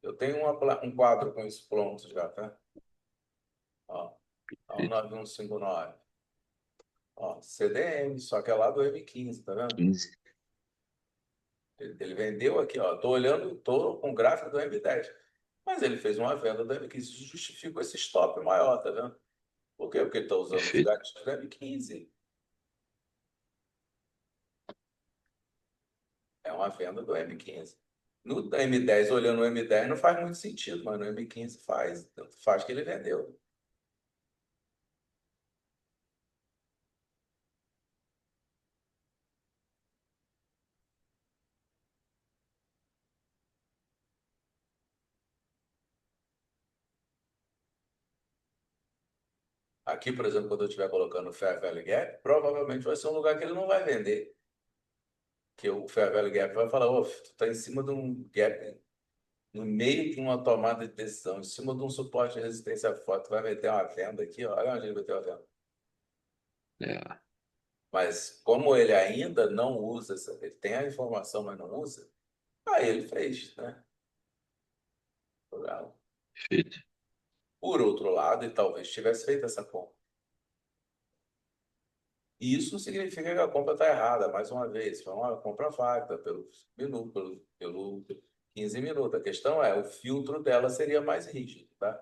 Eu tenho um quadro com isso pronto já, tá? Ó, ó, perfeito. 9159. Ó, CDM, só que é lá do M15, tá vendo? 15. Ele vendeu aqui, ó. Tô olhando, tô com o gráfico do M10. Mas ele fez uma venda do M15. Isso justifica esse stop maior, tá vendo? Por quê? Porque ele está usando os Perfeito. gatilhos do M15. É uma venda do M15. No M10, olhando o M10, não faz muito sentido, mas no M15 faz. Tanto faz que ele vendeu. Aqui, por exemplo, quando eu estiver colocando o Fair Value Gap, provavelmente vai ser um lugar que ele não vai vender. Que o Fair Value Gap vai falar, ô, tu tá em cima de um gap, no meio de uma tomada de decisão, em cima de um suporte de resistência forte, tu vai meter uma venda aqui, ó, olha onde ele meteu a venda. É, Mas como ele ainda não usa, ele tem a informação, mas não usa, aí ele fez, né? perfeito. Por outro lado, ele talvez tivesse feito essa compra. E isso não significa que a compra está errada, mais uma vez. Foi uma compra válida pelo minuto, pelo 15 minutos. A questão é, o filtro dela seria mais rígido, tá?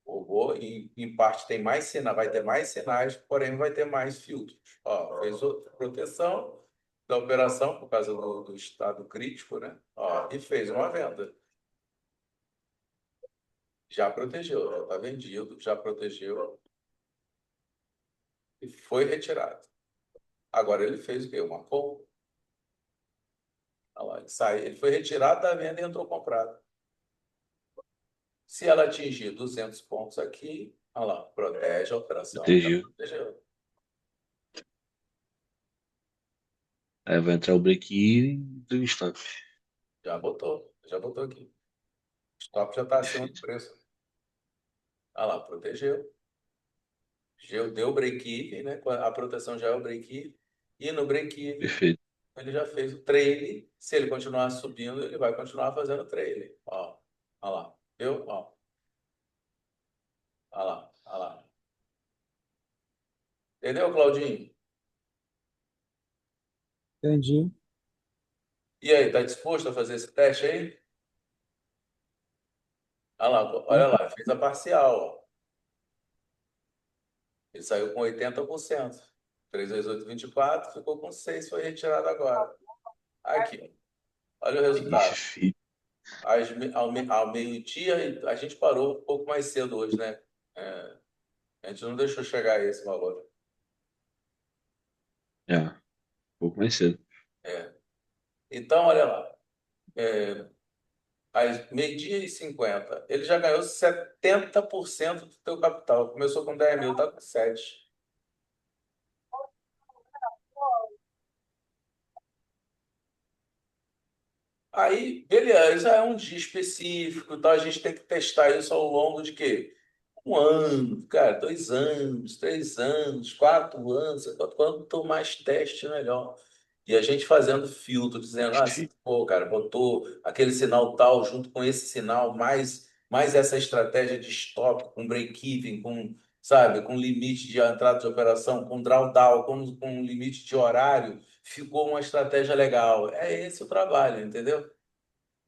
O robô, em parte, tem mais sinais, vai ter mais sinais, porém vai ter mais filtros. Ó, fez outra proteção da operação por causa do estado crítico, né? Ó, e fez uma venda. Já protegeu, já está vendido, já protegeu e foi retirado. Agora ele fez o quê? Uma compra. Olha lá, ele foi retirado da venda e entrou comprado. Se ela atingir 200 pontos aqui, olha lá, protege a operação, já Protegeu. protegeu. Aí vai entrar o break-even do stop. Já botou aqui. O stop já está acima do Perfeito. preço. Olha lá, protegeu. Deu o break-even, né? A proteção já é o break-even. E no break-even, Perfeito. ele já fez o trailing. Se ele continuar subindo, ele vai continuar fazendo trailing. Ó, olha lá. Viu? Ó, olha lá, olha lá. Entendeu, Claudinho? Entendi. E aí, tá disposto a fazer esse teste aí? Olha lá, fez a parcial, ó. Ele saiu com 80%. 3 vezes 8, 24, ficou com 6, foi retirado agora. Aqui, olha o resultado. Perfeito. Ao meio-dia, a gente parou um pouco mais cedo hoje, né? É, a gente não deixou chegar a esse valor. É, um pouco mais cedo. É. Então, olha lá. É, às meio-dia e 50, ele já ganhou 70% do teu capital. Começou com 10 mil, tá com 7. Aí, beleza, é um dia específico, então a gente tem que testar isso ao longo de quê? Um ano, cara, 2 anos, 3 anos, 4 anos. Quanto mais teste, melhor. E a gente fazendo filtro, dizendo, Perfeito. pô, cara, botou aquele sinal tal junto com esse sinal, mais essa estratégia de stop, com break-even, com, sabe, com limite de entrada de operação, com drawdown, com limite de horário, ficou uma estratégia legal. É esse o trabalho, entendeu?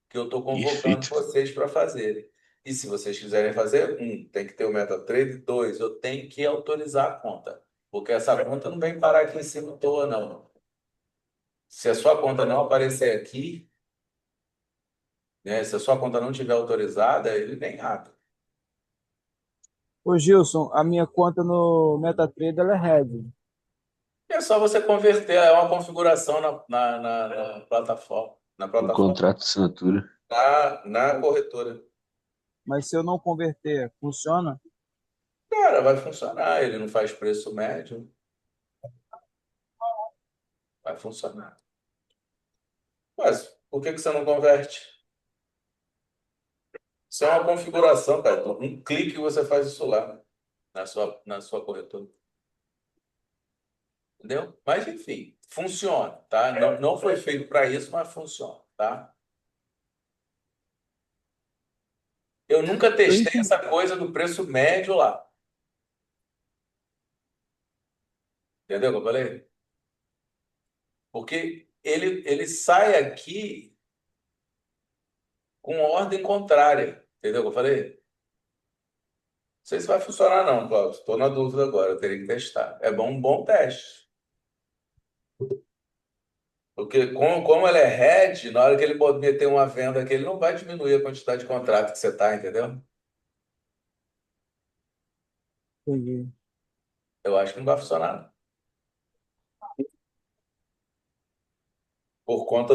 Que eu estou convocando Perfeito. vocês para fazerem. E se vocês quiserem fazer, tem que ter o MetaTrader, dois, eu tenho que autorizar a conta. Porque essa conta não vem parar aqui em cima à toa, não. Se a sua conta não aparecer aqui, né, se a sua conta não tiver autorizada, ele nem abre. Ô Gilson, a minha conta no MetaTrader ela é Red. E é só você converter, é uma configuração na plataforma. Na Um plataforma, contrato de assinatura. na corretora. Mas se eu não converter, funciona? Cara, vai funcionar. Ele não faz preço médio, vai funcionar. Mas por que você não converte? Isso é uma configuração, cara. Um clique você faz isso lá na sua corretora. Entendeu? Mas, enfim, funciona, tá? Não foi feito para isso, mas funciona, tá? Eu nunca Eu testei entendi. essa coisa do preço médio lá. Entendeu o que eu falei? Porque ele sai aqui com ordem contrária. Entendeu o que eu falei? Não sei se vai funcionar, não, Cláudio. Estou na dúvida agora, eu teria que testar. É bom, um bom teste. Porque como ele é hedge, na hora que ele meter uma venda aqui, ele não vai diminuir a quantidade de contrato que você está, entendeu? Entendi. Eu acho que não vai funcionar, não. Por conta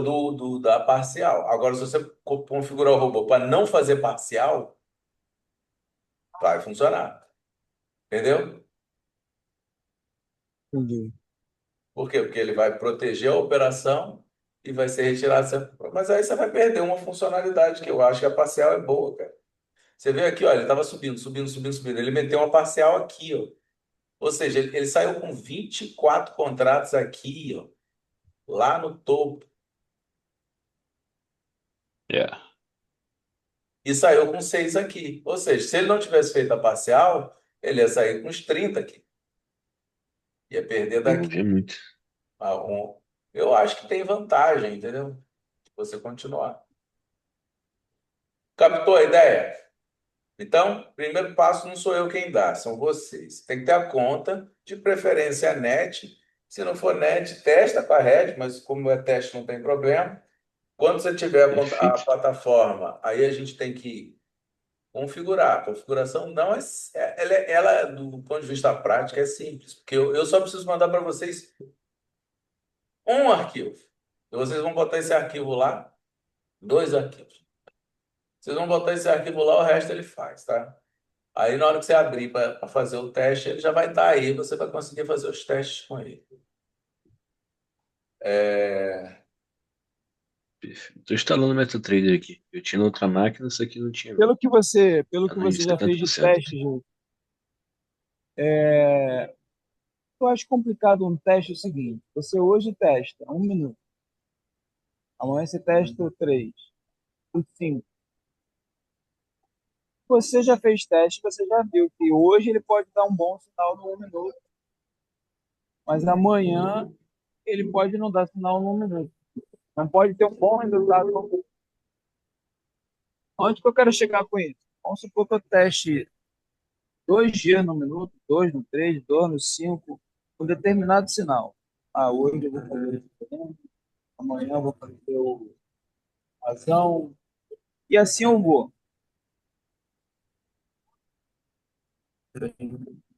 da parcial. Agora, se você configurar o robô para não fazer parcial, vai funcionar. Entendeu? Entendi. Por quê? Porque ele vai proteger a operação e vai ser retirado. Mas aí você vai perder uma funcionalidade que eu acho que a parcial é boa, cara. Você vê aqui, ó, ele estava subindo, subindo, subindo, subindo. Ele meteu uma parcial aqui, ó. Ou seja, ele saiu com 24 contratos aqui, ó, lá no topo, É. e saiu com 6 aqui. Ou seja, se ele não tivesse feito a parcial, ele ia sair com uns 30 aqui. Ia perder daqui Devolver muito. a um. Eu acho que tem vantagem, entendeu? Se você continuar. Captou a ideia? Então, primeiro passo não sou eu quem dá, são vocês. Tem que ter a conta, de preferência a net. Se não for net, testa com a Red, mas como é teste, não tem problema. Quando você tiver a Perfeito. plataforma, aí a gente tem que configurar. A configuração não ela, do ponto de vista prático, é simples, porque eu só preciso mandar para vocês um arquivo. E vocês vão botar esse arquivo lá, dois arquivos. Vocês vão botar esse arquivo lá, o resto ele faz, tá? Aí na hora que você abrir para fazer o teste, ele já vai estar aí, você vai conseguir fazer os testes com ele. É, Perfeito. Estou instalando o MetaTrader aqui. Eu tinha na outra máquina, isso aqui não tinha, não. Pelo Tá que nos você já fez de 70%. teste, Gil, eu acho complicado um teste o seguinte: você hoje testa 1 minuto, amanhã você testa 3, e 5. Você já fez teste, você já viu que hoje ele pode dar um bom sinal no 1 minuto, mas amanhã ele pode não dar sinal no 1 minuto. Não pode ter um bom resultado. Onde que eu quero chegar com isso? Vamos supor que eu teste 2 dias no minuto, dois no 3, dois no 5, um determinado sinal. Ah, hoje eu vou fazer isso, amanhã eu vou fazer o razão, e assim eu vou.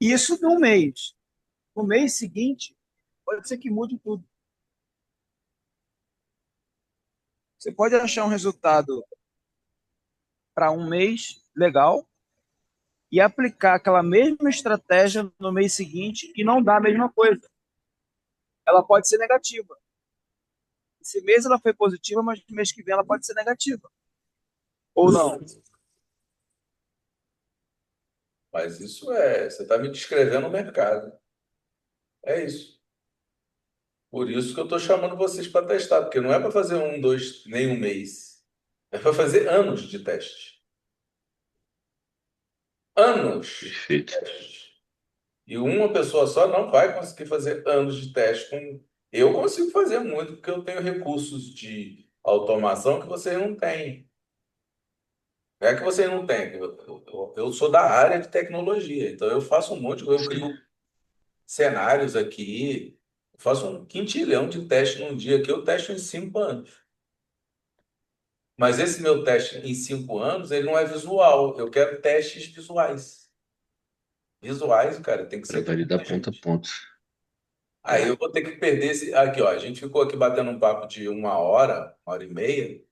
Isso num mês. No mês seguinte, pode ser que mude tudo. Você pode achar um resultado para um mês legal e aplicar aquela mesma estratégia no mês seguinte e não dá a mesma coisa. Ela pode ser negativa. Esse mês ela foi positiva, mas no mês que vem ela pode ser negativa. Ou não. Mas isso é, você está me descrevendo o mercado. É isso. Por isso que eu estou chamando vocês para testar, porque não é para fazer um, dois, nem um mês. É para fazer anos de teste. Anos de Perfeito. teste. E uma pessoa só não vai conseguir fazer anos de teste com. Eu consigo fazer muito, porque eu tenho recursos de automação que vocês não têm. Não é que vocês não têm. Eu sou da área de tecnologia, então eu faço um monte de coisa, eu Sim. crio cenários aqui, eu faço um quintilhão de testes num dia que eu testo em 5 anos. Mas esse meu teste em 5 anos, ele não é visual. Eu quero testes visuais. Visuais, cara, tem que Para ser validar ponto a consistente. ponto. Aí eu vou ter que perder esse. Aqui, ó, a gente ficou aqui batendo um papo de 1 hora e meia,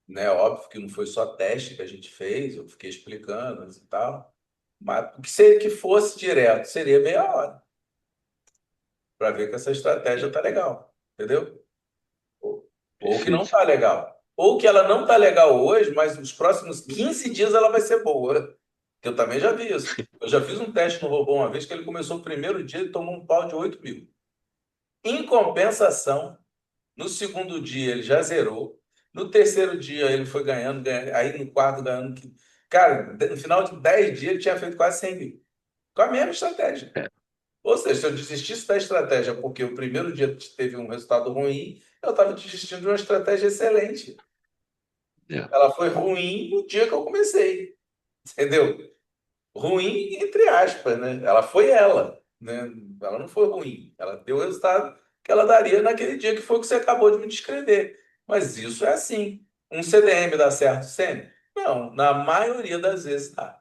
né? Óbvio que não foi só teste que a gente fez, eu fiquei explicando e tal. Mas que fosse direto, seria meia hora, para ver que essa estratégia tá legal, entendeu? Ou que não Perfeito. tá legal. Ou que ela não tá legal hoje, mas nos próximos 15 dias ela vai ser boa. Que eu também já vi isso. Eu já fiz um teste no robô uma vez que ele começou o primeiro dia e tomou um pau de 8.000. Em compensação, no segundo dia ele já zerou. No terceiro dia ele foi ganhando, ganhando, aí no quarto ganhando. Cara, no final de 10 dias ele tinha feito quase 100.000. Com a mesma estratégia. É, Ou seja, se eu desistisse da estratégia porque o primeiro dia teve um resultado ruim, eu estava desistindo de uma estratégia excelente. é. Ela foi ruim no dia que eu comecei, entendeu? Ruim entre aspas, né? Ela foi ela, né? Ela não foi ruim. Ela deu o resultado que ela daria naquele dia que foi o que você acabou de me descrever. Mas isso é assim. Um CDM dá certo sempre? Não, na maioria das vezes dá.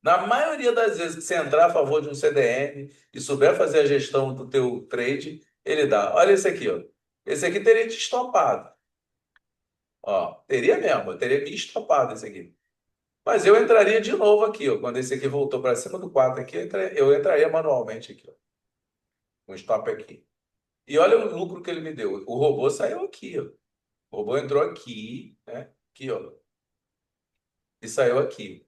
Na maioria das vezes que você entrar a favor de um CDM e souber fazer a gestão do teu trade, ele dá. Olha esse aqui, ó. Esse aqui teria te estopado. Ó, teria mesmo, eu teria me estopado esse aqui. Mas eu entraria de novo aqui, ó. Quando esse aqui voltou para cima do 4 aqui, eu entraria manualmente aqui, ó. Um stop aqui. E olha o lucro que ele me deu. O robô saiu aqui, ó. O robô entrou aqui, né? Aqui, ó. E saiu aqui.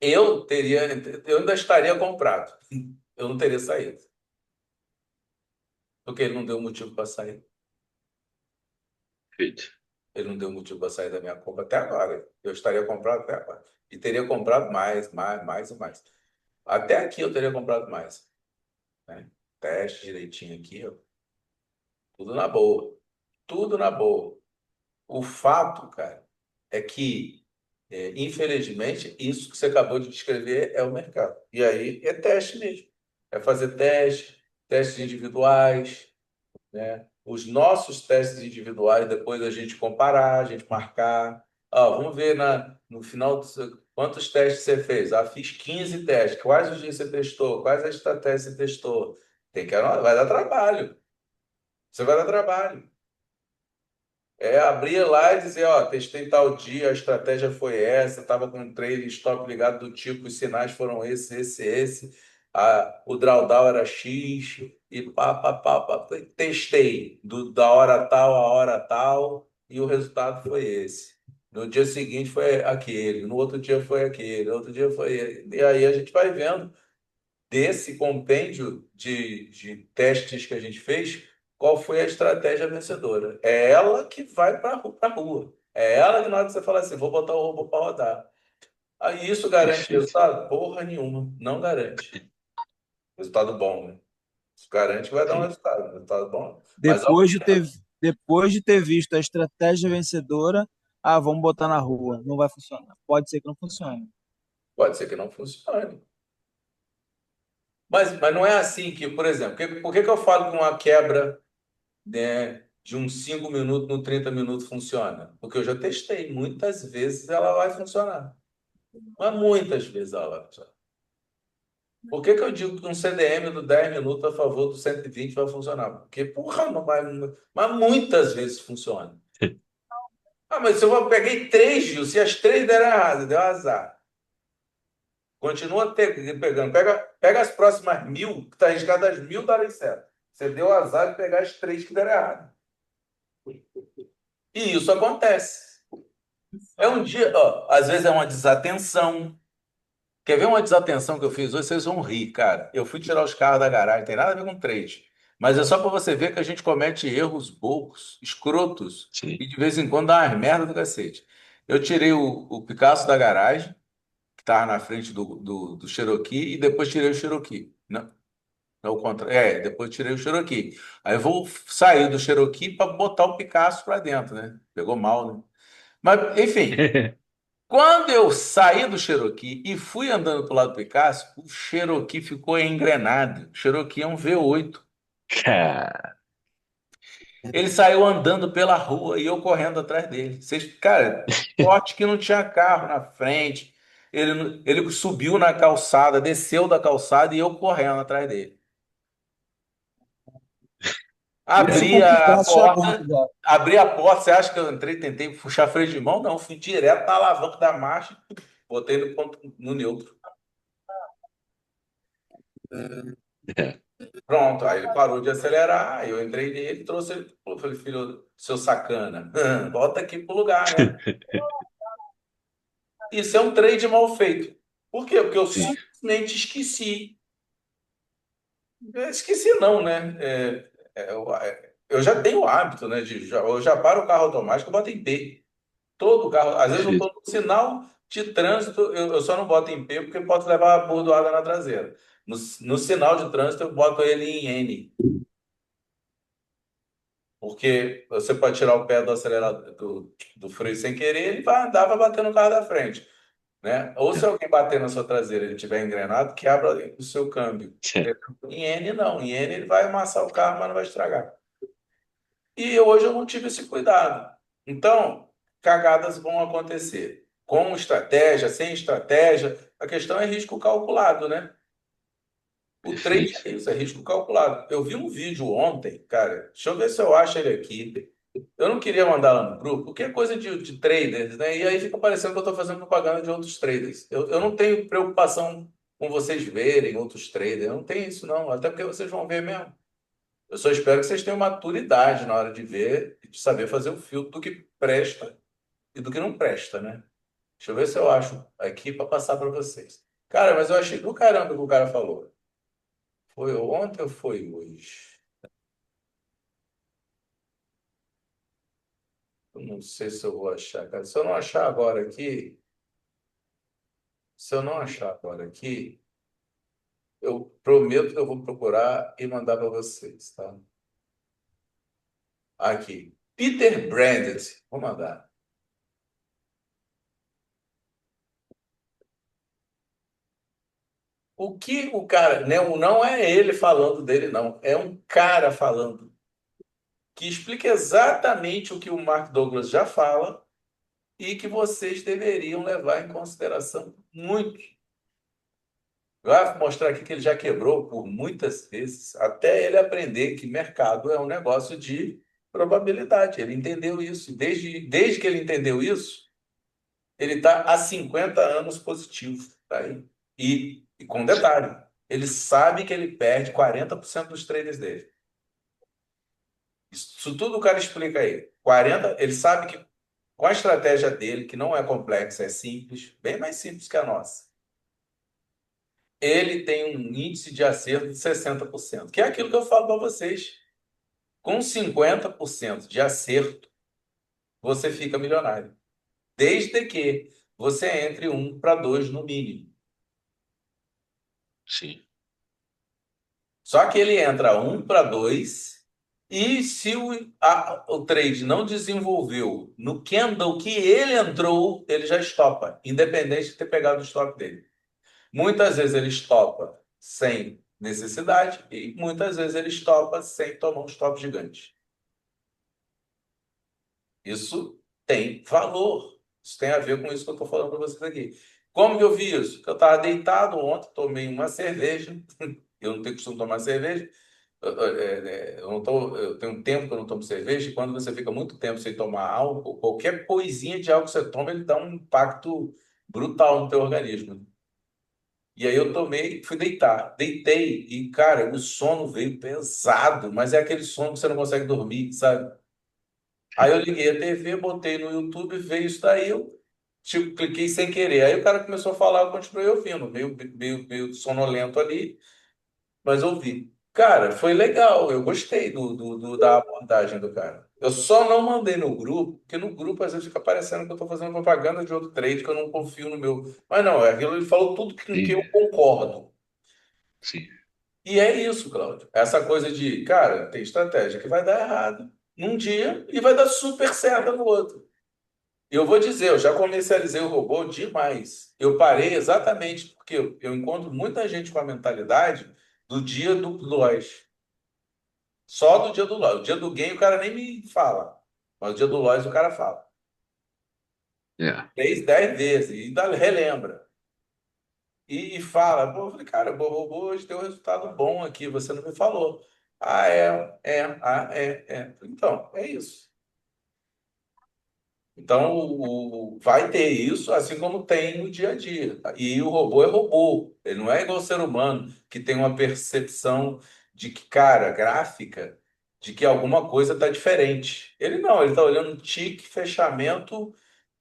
Eu ainda estaria comprado. Eu não teria saído. Porque ele não deu motivo para sair. Perfeito. Ele não deu motivo para sair da minha compra até agora. Eu estaria comprado até agora. E teria comprado mais, mais, mais e mais. Até aqui eu teria comprado mais, né? Teste direitinho aqui, ó. Tudo na boa. Tudo na boa. O fato, cara, é que, infelizmente, isso que você acabou de descrever é o mercado. E aí é teste mesmo. É fazer teste, testes individuais, né? Os nossos testes individuais, depois a gente comparar, a gente marcar. Ah, vamos ver no final quantos testes você fez. Ah, fiz 15 testes. Quais os dias você testou? Quais as estratégias você testou? Vai dar trabalho. Você vai dar trabalho. É abrir lá e dizer, ó, testei tal dia, a estratégia foi essa, estava com um trailing stop ligado do tipo, os sinais foram esse. O drawdown era X, e pá. Testei da hora tal a hora tal, e o resultado foi esse. No dia seguinte foi aquele, no outro dia foi aquele, no outro dia foi ele. E aí a gente vai vendo desse compêndio de testes que a gente fez, qual foi a estratégia vencedora. É ela que vai para a rua. É ela que na hora que você fala assim, vou botar o robô para rodar. Aí isso garante Perfeito. resultado? Porra nenhuma, não garante. Resultado bom, né? Isso garante que vai dar um Sim. resultado bom. Mas, Depois de ter, depois de ter visto a estratégia vencedora, ah, vamos botar na rua. Não vai funcionar. Pode ser que não funcione. Pode ser que não funcione. Mas não é assim que, por exemplo, por que que eu falo que uma quebra, né, de uns 5 minutos no 30 minutos funciona? Porque eu já testei. Muitas vezes ela vai funcionar. Mas muitas vezes ela vai funcionar. Por que que eu digo que um CDM do 10 minutos a favor do 120 vai funcionar? Porque, porra, não vai. Mas muitas vezes funciona. Ah, mas se eu peguei três, Gil, se as três deram errado, deu azar. Continua pegando. Pega as próximas 1.000, que está arriscado as 1.000 darem certo. Você deu azar de pegar as três que deram errado. E isso acontece. É um dia, ó, às vezes é uma desatenção. Quer ver uma desatenção que eu fiz hoje? Vocês vão rir, cara. Eu fui tirar os carros da garagem, tem nada a ver com trade. Mas é só para você ver que a gente comete erros bobos, escrotos, Sim. e de vez em quando dá umas merda do cacete. Eu tirei o Picasso da garagem, que estava na frente do Cherokee, e depois tirei o Cherokee. Não, não, o contra... depois tirei o Cherokee. Aí eu vou sair do Cherokee para botar o Picasso para dentro, né? Pegou mal, né? Mas, enfim. Quando eu saí do Cherokee e fui andando pro lado do Picasso, o Cherokee ficou engrenado. O Cherokee é um V8. Cara, Ele saiu andando pela rua e eu correndo atrás dele. Cara, sorte que não tinha carro na frente. Ele subiu na calçada, desceu da calçada e eu correndo atrás dele. Isso com Abri o a Picasso chegando porta, já. abri a porta. Você acha que eu entrei, tentei puxar freio de mão? Não, fui direto na alavanca da marcha, botei no ponto no neutro. é. Pronto, aí ele parou de acelerar, eu entrei nele, trouxe ele, eu falei, filho, seu sacana, volta aqui pro lugar, né? Isso é um trade mal feito. Por quê? Porque eu Sim, simplesmente esqueci. Esqueci não, né? Eu já tenho o hábito, né? Eu já paro o carro automático, eu boto em P. Todo carro, às vezes eu perfeito. estou no sinal de trânsito, eu só não boto em P porque pode levar a bordoada na traseira. No sinal de trânsito eu boto ele em N. Porque você pode tirar o pé do acelerador, do freio sem querer, ele vai andar, vai bater no carro da frente, né? Ou se É, alguém bater na sua traseira e ele tiver engrenado, quebra o seu câmbio. é, Em N não, em N ele vai amassar o carro, mas não vai estragar. E hoje eu não tive esse cuidado. Então, cagadas vão acontecer. Com estratégia, sem estratégia, a questão é risco calculado, né? O trade perfeito. é isso, é risco calculado. Eu vi um vídeo ontem, cara, deixa eu ver se eu acho ele aqui. Eu não queria mandar lá no grupo, porque é coisa de traders, né? E aí fica parecendo que eu estou fazendo propaganda de outros traders. Eu não tenho preocupação com vocês verem outros traders, eu não tenho isso, não. Até porque vocês vão ver mesmo. Eu só espero que vocês tenham maturidade na hora de ver e de saber fazer o filtro do que presta e do que não presta, né? Deixa eu ver se eu acho aqui para passar para vocês. Cara, mas eu achei do caramba o que o cara falou. Foi ontem ou foi hoje? Eu não sei se eu vou achar, cara. Se eu não achar agora aqui, se eu não achar agora aqui, eu prometo que eu vou procurar e mandar para vocês, tá? Aqui. Peter Brandt. Vou mandar. O que o cara. Não é ele falando dele, não. É um cara falando. Que explica exatamente o que o Mark Douglas já fala e que vocês deveriam levar em consideração muito. Vai mostrar aqui que ele já quebrou por muitas vezes, até ele aprender que mercado é um negócio de probabilidade. Ele entendeu isso. Desde que ele entendeu isso, ele está há 50 anos positivo. Tá aí. E com detalhe, ele sabe que ele perde 40% dos traders dele. Isso tudo o cara explica aí. 40, ele sabe que com a estratégia dele, que não é complexa, é simples, bem mais simples que a nossa, ele tem um índice de acerto de 60%, que é aquilo que eu falo para vocês. Com 50% de acerto, você fica milionário. Desde que você entre 1 para 2 no mínimo. Sim, Só que ele entra 1 para 2 E se o trade não desenvolveu no candle que ele entrou, ele já estopa, independente de ter pegado o stop dele. Muitas vezes ele estopa sem necessidade e muitas vezes ele estopa sem tomar um stop gigante. Isso tem valor. Isso tem a ver com isso que eu estou falando para vocês aqui. Como que eu vi isso? Eu estava deitado ontem, tomei uma cerveja. Eu não tenho costume de tomar cerveja. Eu não eu tenho um tempo que eu não tomo cerveja. E quando você fica muito tempo sem tomar álcool, qualquer coisinha de álcool que você toma, ele dá um impacto brutal no teu organismo. E aí eu tomei, fui deitar. Deitei e, cara, o sono veio pesado, mas é aquele sono que você não consegue dormir, sabe? Aí eu liguei a TV, botei no YouTube, veio isso daí, eu tipo, cliquei sem querer. Aí o cara começou a falar, eu continuei ouvindo, meio sonolento ali, mas ouvi. Cara, foi legal, eu gostei da abordagem do cara. Eu só não mandei no grupo, porque no grupo às vezes fica parecendo que eu estou fazendo propaganda de outro trade, que eu não confio no meu. Mas não, é aquilo, ele falou tudo com que eu Entendi. concordo. Sim. E é isso, Cláudio. Essa coisa de, cara, tem estratégia que vai dar errado num dia e vai dar super certo no outro. Eu vou dizer, eu já comercializei o robô demais. Eu parei exatamente porque eu encontro muita gente com a mentalidade do dia do loss. Só do dia do loss. O dia do gain o cara nem me fala. Mas o dia do loss o cara fala. É. 10 vezes. E ainda relembra. E fala, pô, eu falei, cara, o robô hoje deu um resultado bom aqui, você não me falou. É. Então, é isso. Então, vai ter isso, assim como tem no dia a dia. E o robô é robô, ele não é igual ao ser humano, que tem uma percepção de que, cara, gráfica, de que alguma coisa está diferente. Ele não, ele está olhando tique, fechamento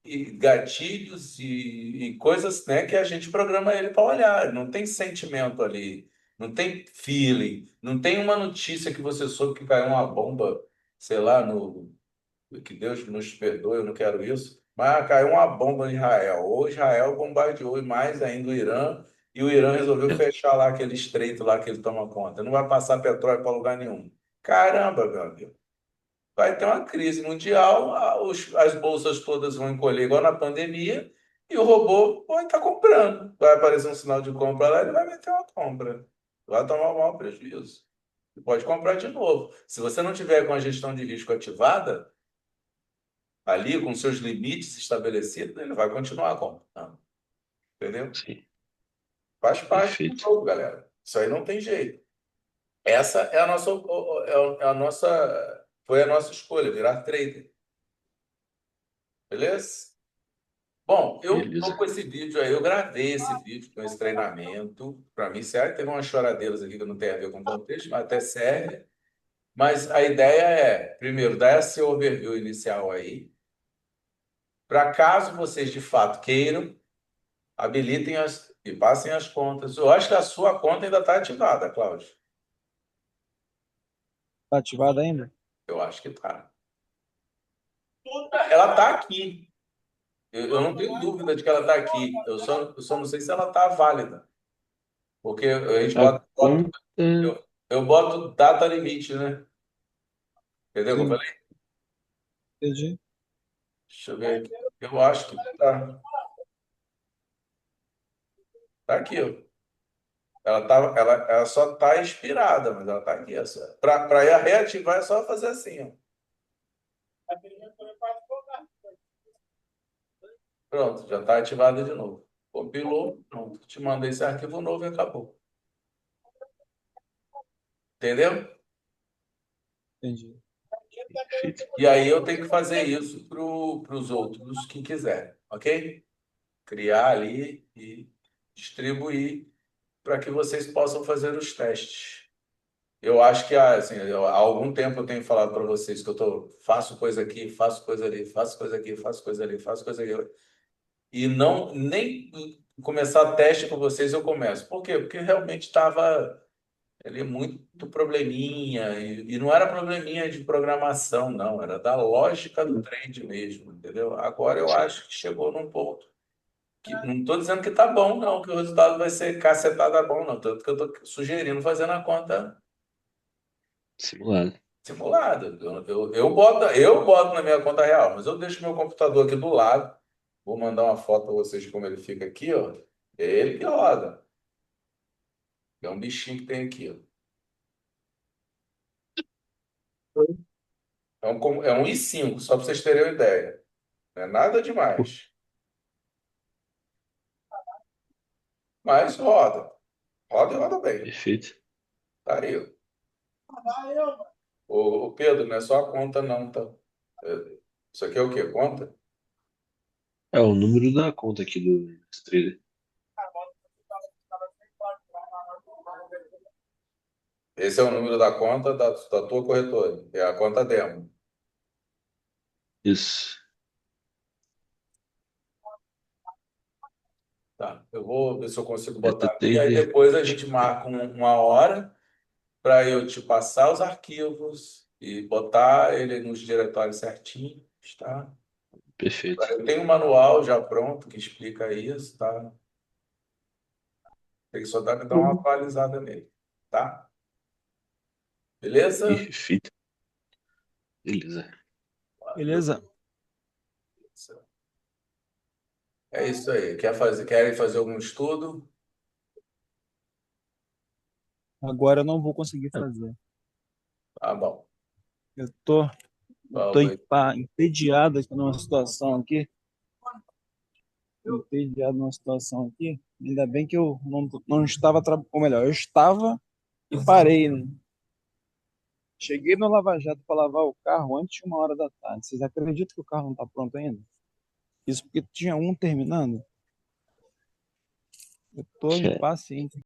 e gatilhos e coisas, né, que a gente programa ele para olhar. Não tem sentimento ali, não tem feeling, não tem uma notícia que você soube que caiu uma bomba, sei lá, no que Deus nos perdoe, eu não quero isso, mas caiu uma bomba em Israel. Ou Israel bombardeou mais ainda o Irã, e o Irã resolveu É. fechar lá aquele estreito lá que ele toma conta. Não vai passar petróleo para lugar nenhum. Caramba, meu amigo. Vai ter uma crise mundial, as bolsas todas vão encolher igual na pandemia, e o robô vai estar comprando. Vai aparecer um sinal de compra lá, ele vai meter uma compra. Vai tomar um maior prejuízo. E pode comprar de novo. Se você não tiver com a gestão de risco ativada, ali com seus limites estabelecidos, ele vai continuar comprando, entendeu? Sim. Faz parte do Perfeito. jogo, galera. Isso aí não tem jeito. Essa é a nossa, foi a nossa escolha, virar trader, beleza? Bom, eu tô Beleza. com esse vídeo aí, eu gravei esse vídeo com esse treinamento. Para mim, sério, teve umas choradeiras aqui que não tem a ver com o contexto, mas até serve. Mas a ideia é, primeiro, dar esse overview inicial aí, para caso vocês de fato queiram, habilitem e passem as contas. Eu acho que a sua conta ainda está ativada, Cláudio. Tá ativado ainda? Eu acho que está. Ela está aqui. Eu não tenho dúvida de que ela está aqui. Eu só não sei se ela está válida. Porque a gente A bota, conta. eu boto data limite, né? Entendeu o que eu Sim, falei? entendi. Deixa eu ver aqui. Eu acho que tá. Tá aqui, ó. Ela só está expirada, mas ela está aqui. Para reativar é só fazer assim, ó. Pronto, já está ativada de novo. Compilou, pronto. Te mandei esse arquivo novo e acabou. Entendeu? Entendi. Perfeito. E aí eu tenho que fazer isso para os outros que quiserem, ok? Criar ali e distribuir para que vocês possam fazer os testes. Eu acho que assim, há algum tempo eu tenho falado para vocês que faço coisa aqui, faço coisa ali, faço coisa aqui, faço coisa ali, faço coisa ali. E não nem começar teste com vocês eu começo. Por quê? Porque realmente estava ele é muito probleminha, e não era probleminha de programação, não, era da lógica do trade mesmo, entendeu? Agora eu Sim. acho que chegou num ponto que não estou dizendo que tá bom, não, que o resultado vai ser cacetada bom, não, tanto que eu estou sugerindo fazendo a conta Simulado. Simulado. Eu boto na minha conta real, mas eu deixo meu computador aqui do lado. Vou mandar uma foto para vocês de como ele fica aqui, ó. É ele que roda. É um bichinho que tem aqui, ó. É um i5, só para vocês terem uma ideia. Não é nada demais. Mas roda. Roda e roda bem. Perfeito. Tá aí, ó. Ô, Pedro, não é só a conta, não, tá? Isso aqui é o quê? Conta? É o número da conta aqui do trader. Esse é o número da conta da tua corretora. É a conta demo. Isso. Tá. Eu vou ver se eu consigo Meta botar aqui. Aí trader. depois a gente marca uma hora para eu te passar os arquivos e botar ele nos diretórios certinho, tá? Perfeito. Eu tenho um manual já pronto que explica isso, tá? Tem que só dar uma atualizada nele, tá? Beleza? Perfeito. Beleza. Beleza. É isso aí. Querem fazer algum estudo? Agora eu não vou conseguir É, fazer. Tá bom. Eu tô, tô Vamos aí. entediado aqui numa situação aqui. Tô entediado numa situação aqui. Ainda bem que eu não estava, ou melhor, eu estava e parei, né? Cheguei no Lava Jato para lavar o carro antes de 1 hora da tarde. Vocês acreditam que o carro não está pronto ainda? Isso porque tinha um terminando. Eu tô que é impaciente.